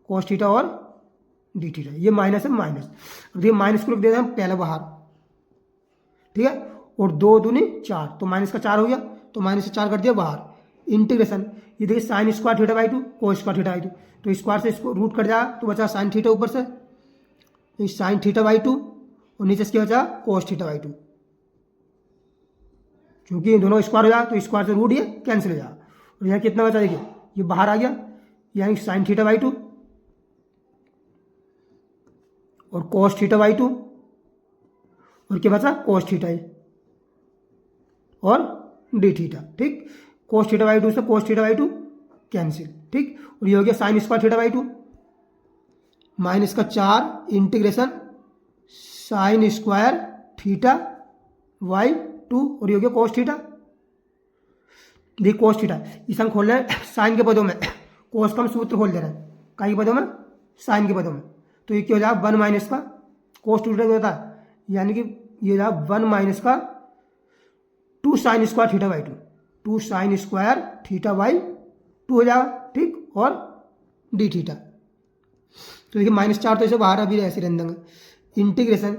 A: कॉस थीटा और डी थीटा, ये माइनस है माइनस, अब ये माइनस को लिख देते हैं हम पहले बाहर। ठीक है, और 2 दूनी 4 तो माइनस का 4 हो गया, तो माइनस से 4 कर दिया बाहर। इंटीग्रेशन ये देखिए sine square theta by 2 cos square theta by 2, तो स्क्वायर से इसको रूट कट जाएगा तो बचा साइन थीटा ऊपर से, तो साइन थीटा बाई 2 और नीचे से क्या बचा कोस थीटा बाई 2, क्योंकि दोनों स्क्वायर हो जाए तो स्क्वायर से रूट ये कैंसिल हो जाएगा। और यहाँ कितना बचा देखिए ये बाहर आ गया, यानी साइन थीटा बाई 2 और कोस थीटा बाई 2 और क्या बचा कोस थीटा और डी थीटा। ठीक, कोस थीटा बाई 2 से कोस थीटा बाई 2 कैंसिल। ठीक, और ये हो गया sine square theta by 2 minus का 4 integration sine square theta by 2 और ये हो गया कोस थीटा। देखिए कोस थीटा इसे हम खोल रहे हैं साइन के पदों में, कोस का हम सूत्र खोल दे रहे हैं कई पदों में, साइन के पदों में, तो ये क्या हो जाएगा 1 माइनस का कोस थीटा होता है, यानी कि ये जाएगा 1 माइनस का 2 sine square theta by 2, 2 sine square theta by 2 हो जाएगा। ठीक, और डी थीटा, तो देखिए माइनस 4 तो इसे बाहर अभी ऐसे रहने देंगे। इंटीग्रेशन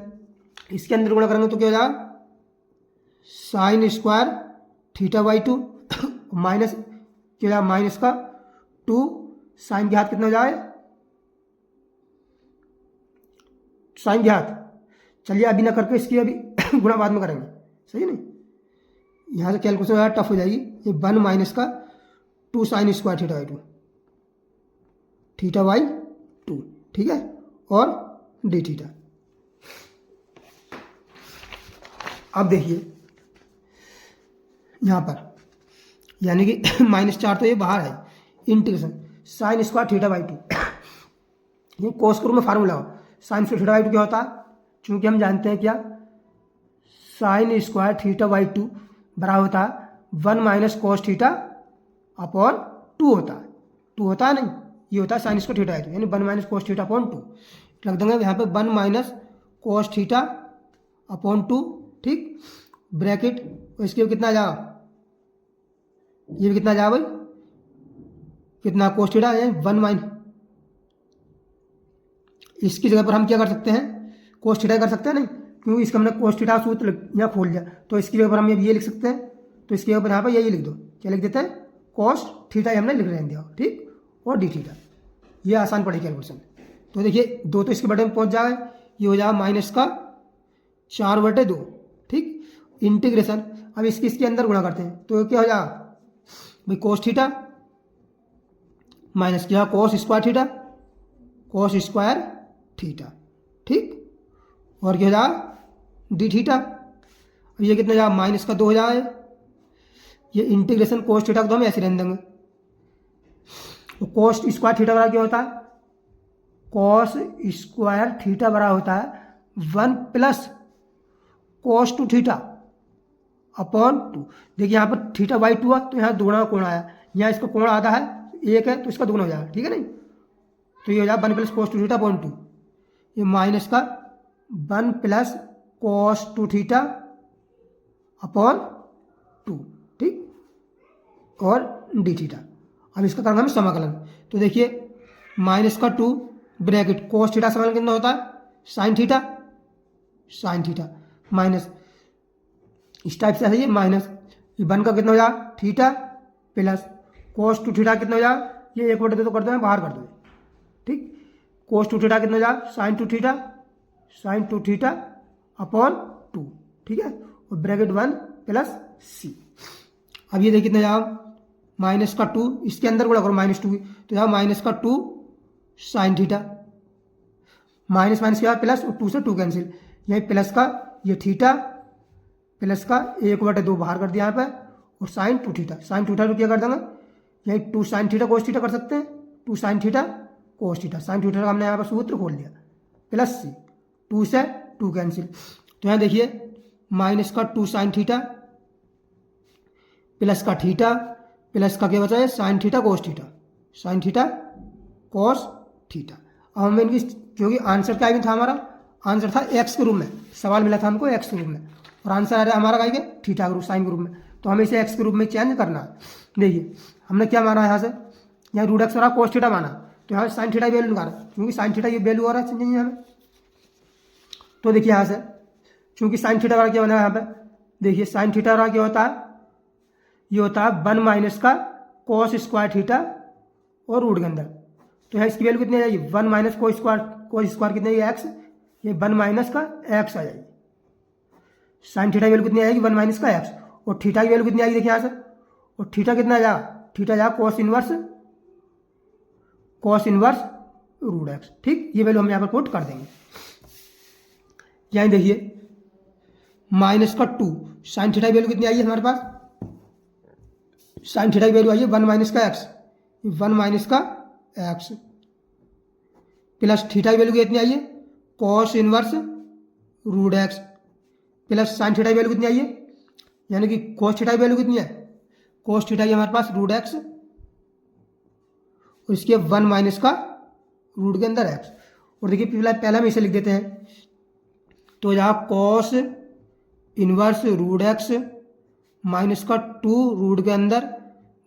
A: इसके अंदर गुणा करेंगे तो क्या हो जाएगा sine square theta by 2 minus क्या हो जाएगा माइनस का 2 साइन के हाथ कितना हो जाए, साइन के हाथ, चलिए अभी ना करके इसकी अभी गुणा बाद में करेंगे, सही नहीं, यहाँ से कैलकुलेशन ज़्यादा टफ हो जाएगी। ये 1 माइनस का 2 sine square theta by 2 theta by 2, ठीक है, और डी थीटा। अब देखिए यहाँ पर यानी कि माइनस 4 तो ये बाहर है, integration sine square theta by 2 ये कोस के रूप में फार्मूला हो, साइन स्क्वायर थीटा बाई 2 क्या होता है, चूँकि हम जानते हैं क्या साइन स्क्वायर थीटा बाई 2 बराबर होता है 1 माइनस कोस थीटा अपॉन 2 होता है, 2 होता है नहीं, ये होता है साइन स्क्वायर थीटा बाई 2 यानी 1 माइनस कोस थीटा अपॉन 2, रख देंगे यहाँ पे 1 माइनस कोस थीटा अपॉन 2। ठीक, ब्रैकेट इसके कितना जाएगा, ये भी कितना जाएगा भाई, कितना कोस थीटा यानी 1 माइनस, इसकी जगह पर हम क्या कर सकते हैं कोस थीटा कर सकते हैं नहीं, क्योंकि इसका हमने कोस थीटा सूत्र यहाँ खोल दिया, तो इसकी जगह पर हम ये लिख सकते हैं, तो इसकी जगह पर यहाँ पर यही लिख दो, क्या लिख देते हैं कोस थीटा हमने लिख रहने दिया। ठीक, और डी थीटा, ये आसान पड़ेगी कैलकुलेशन। तो देखिए 2 तो इसके बटे में पहुँच जाएगा, ये हो जाएगा माइनस का 4/2। ठीक, इंटीग्रेशन अब इसके अंदर गुणा करते हैं तो क्या हो जाएगा भाई कोस थीटा माइनस क्या cos square theta, cos square theta. ठीक, और क्या हो जाएगा डी थीटा, ये कितना जाएगा माइनस का 2 हो जाएगा, ये इंटीग्रेशन कोस थीटा को तो हम ऐसे रहने देंगे, तो कोस स्क्वायर थीटा बराबर क्या होता है, कोस स्क्वायर थीटा बराबर होता है 1 प्लस कोस 2 थीटा अपॉन 2। देखिए यहाँ पर थीटा बाई 2 हुआ तो यहाँ दुगुना कोण आया, यहाँ इसका कोण आधा है, 1 है तो इसका दुगुना हो जाएगा, ठीक है नहीं। तो ये हो जाएगा 1 प्लस cos 2 थीटा अपॉन 2, ये माइनस का 1 प्लस cos 2 थीटा अपॉन 2, ठीक, और डी थीटा। अब इसका करेंगे हम समाकलन। तो देखिए माइनस का 2 ब्रैकेट cos थीटा समाकलन कितना होता है, साइन थीटा माइनस इस टाइप से है, ये माइनस ये 1 का कितना हो जाएगा थीटा प्लस cos 2 थीटा कितना हो जाएगा, ये 1/2 तो कर दो, बाहर कर दो, ठीक। cos 2 थीटा कितना हो जाएगा साइन 2 थीटा अपॉन 2, ठीक है, और ब्रैकेट 1 प्लस सी। अब ये देखिए कितना जाएगा माइनस का 2, इसके अंदर गुणा करो माइनस 2 तो जाएगा माइनस का 2 साइन थीटा, माइनस माइनस क्या प्लस, और 2 से 2 कैंसिल, यही प्लस का ये थीटा प्लस का 1/2 बाहर कर दिया यहाँ पे, और साइन 2 थीटा, साइन 2 थीटा तो क्या कर देंगे, यही 2 साइन थीटा कोस थीटा कर सकते हैं, 2 sine theta cos theta, sine theta का हमने यहाँ पर सूत्र खोल लिया, प्लस सी, 2 से 2 कैंसिल, तो यहाँ देखिए माइनस का 2 साइन थीटा प्लस का थीटा प्लस का क्या बचा है sine theta cos theta, sine theta cos theta. अब हमें इनकी जो कि आंसर क्या था, हमारा आंसर था एक्स के रूप में, सवाल मिला था हमको एक्स के रूप में, और आंसर आ रहा है हमारा क्या थीटा के रूप, साइन के रूप में, तो हमें इसे एक्स के रूप में चेंज करना है। देखिए हमने क्या माना यहाँ से, यहाँ रूट एक्स हो रहा कोस थीटा माना, तो यहाँ साइन थीटा वैल्यू निकाला, क्योंकि साइन थीटा ये वैल्यू हो रहा है समझिए हमें। तो देखिए यहाँ से चूँकि साइन थीटा वाला क्या बना है यहाँ पे, देखिए साइन थीटा वाला क्या होता है, ये होता है 1 माइनस का cos स्क्वायर थीटा और रूट के अंदर, तो यहाँ इसकी वैल्यू कितनी आ जाएगी 1 माइनस कोस स्क्वायर कितनी है एक्स, ये 1 माइनस का एक्स आ जाएगी, साइन थीटा की वैल्यू कितनी आएगी 1 माइनस का एक्स, और थीटा की वैल्यू कितनी आएगी देखिए यहाँ से, और थीटा कितना आ जाएगा, थीटा जाएगा cos इनवर्स रूट एक्स, ठीक, ये वैल्यू हम यहाँ पर पुट कर देंगे। यहाँ देखिए माइनस का 2 साइन थीटा की वैल्यू कितनी आई है हमारे पास, साइन थीटा की वैल्यू आई है 1 माइनस का एक्स, 1 माइनस का एक्स प्लस थीटा की वैल्यू कितनी आई है cos inverse root x plus sine theta की वैल्यू कितनी आई है, यानी कि cos थीटा की वैल्यू कितनी है, cos थीटा की हमारे पास रूट एक्स, और इसके 1 माइनस का रूट के अंदर एक्स, और देखिए पहला हम इसे लिख देते हैं, तो यहाँ cos inverse root x minus का 2 रूट के अंदर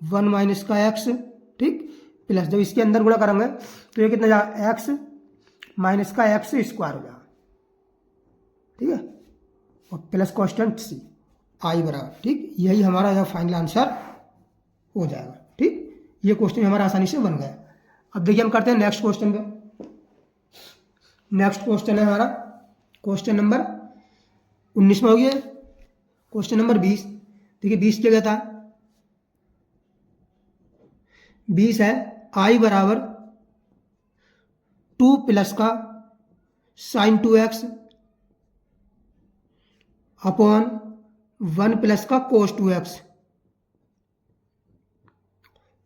A: 1 माइनस का एक्स, ठीक, प्लस जब इसके अंदर गुणा करेंगे तो ये कितना जाएगा एक्स माइनस का एक्स स्क्वायर हो जाएगा, ठीक है, और प्लस कॉन्स्टेंट सी आई बराबर, ठीक, यही हमारा जो फाइनल आंसर हो जाएगा, ठीक, ये क्वेश्चन हमारा आसानी से बन गया। अब देखिए हम करते हैं नेक्स्ट क्वेश्चन पे। नेक्स्ट क्वेश्चन है हमारा क्वेश्चन नंबर 19 में हो गया, क्वेश्चन नंबर 20। देखिए 20 क्या कहता है, 20 है आई बराबर 2 प्लस का साइन 2x अपॉन 1 प्लस का कोस 2x,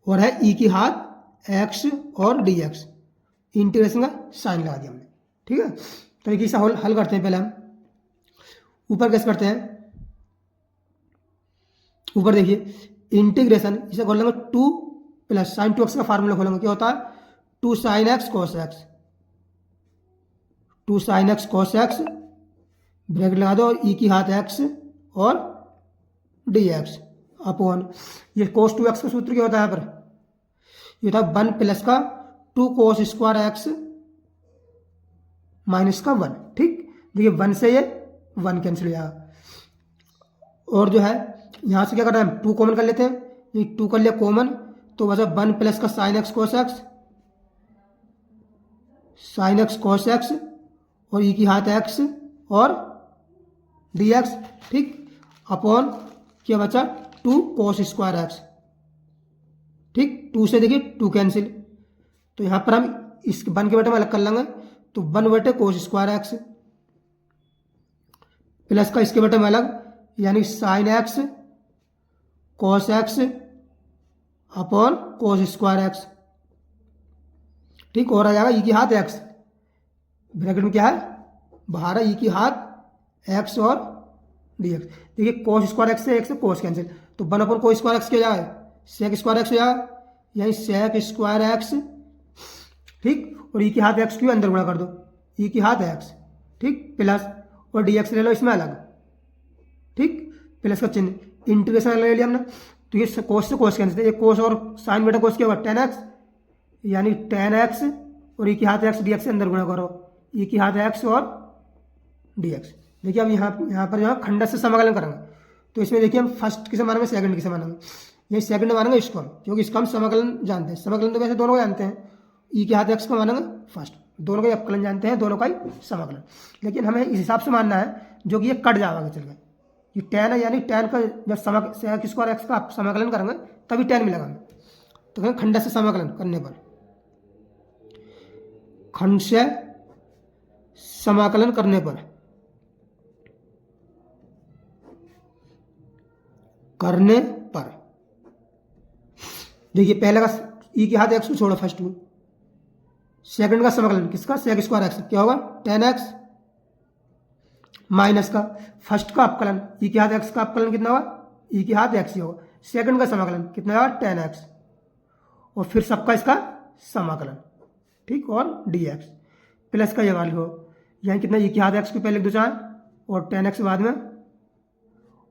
A: और है ई की घात x और dx, इंटीग्रेशन का साइन लगा दिया हमने, ठीक है। तो एक हल करते हैं, पहले हम ऊपर कैसे करते हैं, ऊपर देखिए इंटीग्रेशन इसे खोल लेंगे 2 प्लस साइन 2x का फार्मूला खोलेंगे, क्या होता है 2 sine x cos x, 2 sine x cos x bracket लगा दो, और ई की घात x और dx अपॉन ये cos 2x का सूत्र क्या होता है यहाँ पर, ये होता है 1 प्लस का 2 cos स्क्वायर x माइनस का 1, ठीक, देखिए 1 से ये 1 कैंसिल हो जाएगा, और जो है यहाँ से क्या करना है 2 कॉमन कर लेते हैं, ये 2 कर लिया कॉमन, तो बचा 1 प्लस का साइन एक्स कोस एक्स और ई की घात एक्स और डी एक्स, ठीक, अपॉन क्या बचा 2 cos स्क्वायर एक्स, ठीक, 2 से देखिए 2 कैंसिल, तो यहाँ पर हम इस 1 के बटे में अलग कर लेंगे, तो 1 बटे cos स्क्वायर एक्स प्लस का इसके बटे में अलग, यानी sine x cos x upon cos square x, ठीक, और आ जाएगा ई की घात एक्स, ब्रैकेट में क्या है बाहर है ई की घात एक्स और डी एक्स। देखिए कोस स्क्वायर एक्स से एक्स से कोस कैंसिल, तो 1 कोस स्क्वायर एक्स क्या जाए, सेक स्क्वायर एक्स हो जाए, यही सेक स्क्वायर एक्स, ठीक, और ई के हाथ एक्स क्यों अंदर गुणा कर दो, ई के हाथ एक्स, ठीक, प्लस और डी एक्स ले लो इसमें अलग, ठीक, प्लस का चिन्ह, इंटीग्रेशन ले लिया हमने, तो ये कोस से कोस कैंसिल, ये कोस और साइन बेटा कोस क्या होगा, टेन एक्स, यानी टेन एक्स और ई के हाथ एक्स डी एक्स से अंदर गुणा करो, ई के हाथ एक्स और डी एक्स। देखिए अब यहाँ पर यहाँ खंड से समाकलन करेंगे, तो इसमें देखिए हम फर्स्ट किसे मानेंगे, सेकंड किसे मानेंगे, ये सेकंड मानेंगे इसको हम, क्योंकि इसका हम समाकलन जानते हैं, समाकलन तो वैसे दोनों को जानते हैं, ई के हाथ एक्स को मानेंगे फर्स्ट, दोनों का ही अपकलन जानते हैं, दोनों का ही समाकलन, लेकिन हमें इस हिसाब से मानना है जो कि ये कट जाएगा चल गए, ये टेन है, यानी टेन का जब सेक स्क्वायर एक्स का आप समाकलन करेंगे तभी टेन मिलेगा हमें, तो कहेंगे खंड से समाकलन करने पर, खंड से समाकलन करने पर, देखिए पहले का ई के हाथ एक्स को छोड़ो फर्स्ट में, सेकंड का समाकलन किसका, सेक स्क्वायर एक्स, क्या होगा, टेन एक्स माइनस का फर्स्ट का अपकलन, ई के हाथ एक्स का अपकलन कितना होगा, ई के हाथ एक्स ही होगा, सेकंड का समाकलन कितना होगा, टेन एक्स, और फिर सबका इसका समाकलन, ठीक, और डी एक्स प्लस का ये वैल्यू हो, यहाँ कितना, ई के हाथ एक्स को पहले लिख दो चाहे, और टेन एक्स बाद में,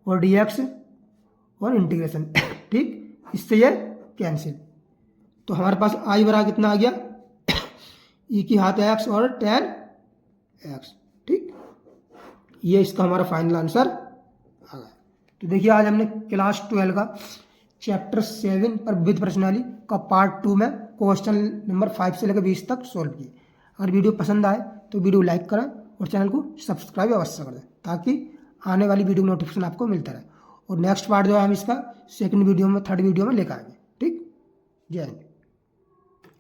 A: और डी एक्स और इंटीग्रेशन, ठीक, इससे ये कैंसिल, तो हमारे पास आई बराबर कितना आ गया, ई की हाथ एक्स और टेन एक्स, ठीक, ये इसका हमारा फाइनल आंसर आ गया। तो देखिए आज हमने क्लास 12 का चैप्टर 7 पर विद प्रश्नावली का पार्ट 2 में क्वेश्चन नंबर 5 से लेकर 20 तक सोल्व किए। अगर वीडियो पसंद आए तो वीडियो लाइक करें और चैनल को सब्सक्राइब अवश्य कर दें, ताकि आने वाली वीडियो में नोटिफिकेशन आपको मिलता रहे, और नेक्स्ट पार्ट जो है हम इसका सेकंड वीडियो में, थर्ड वीडियो में लेकर आएंगे, ठीक, जय हिंद।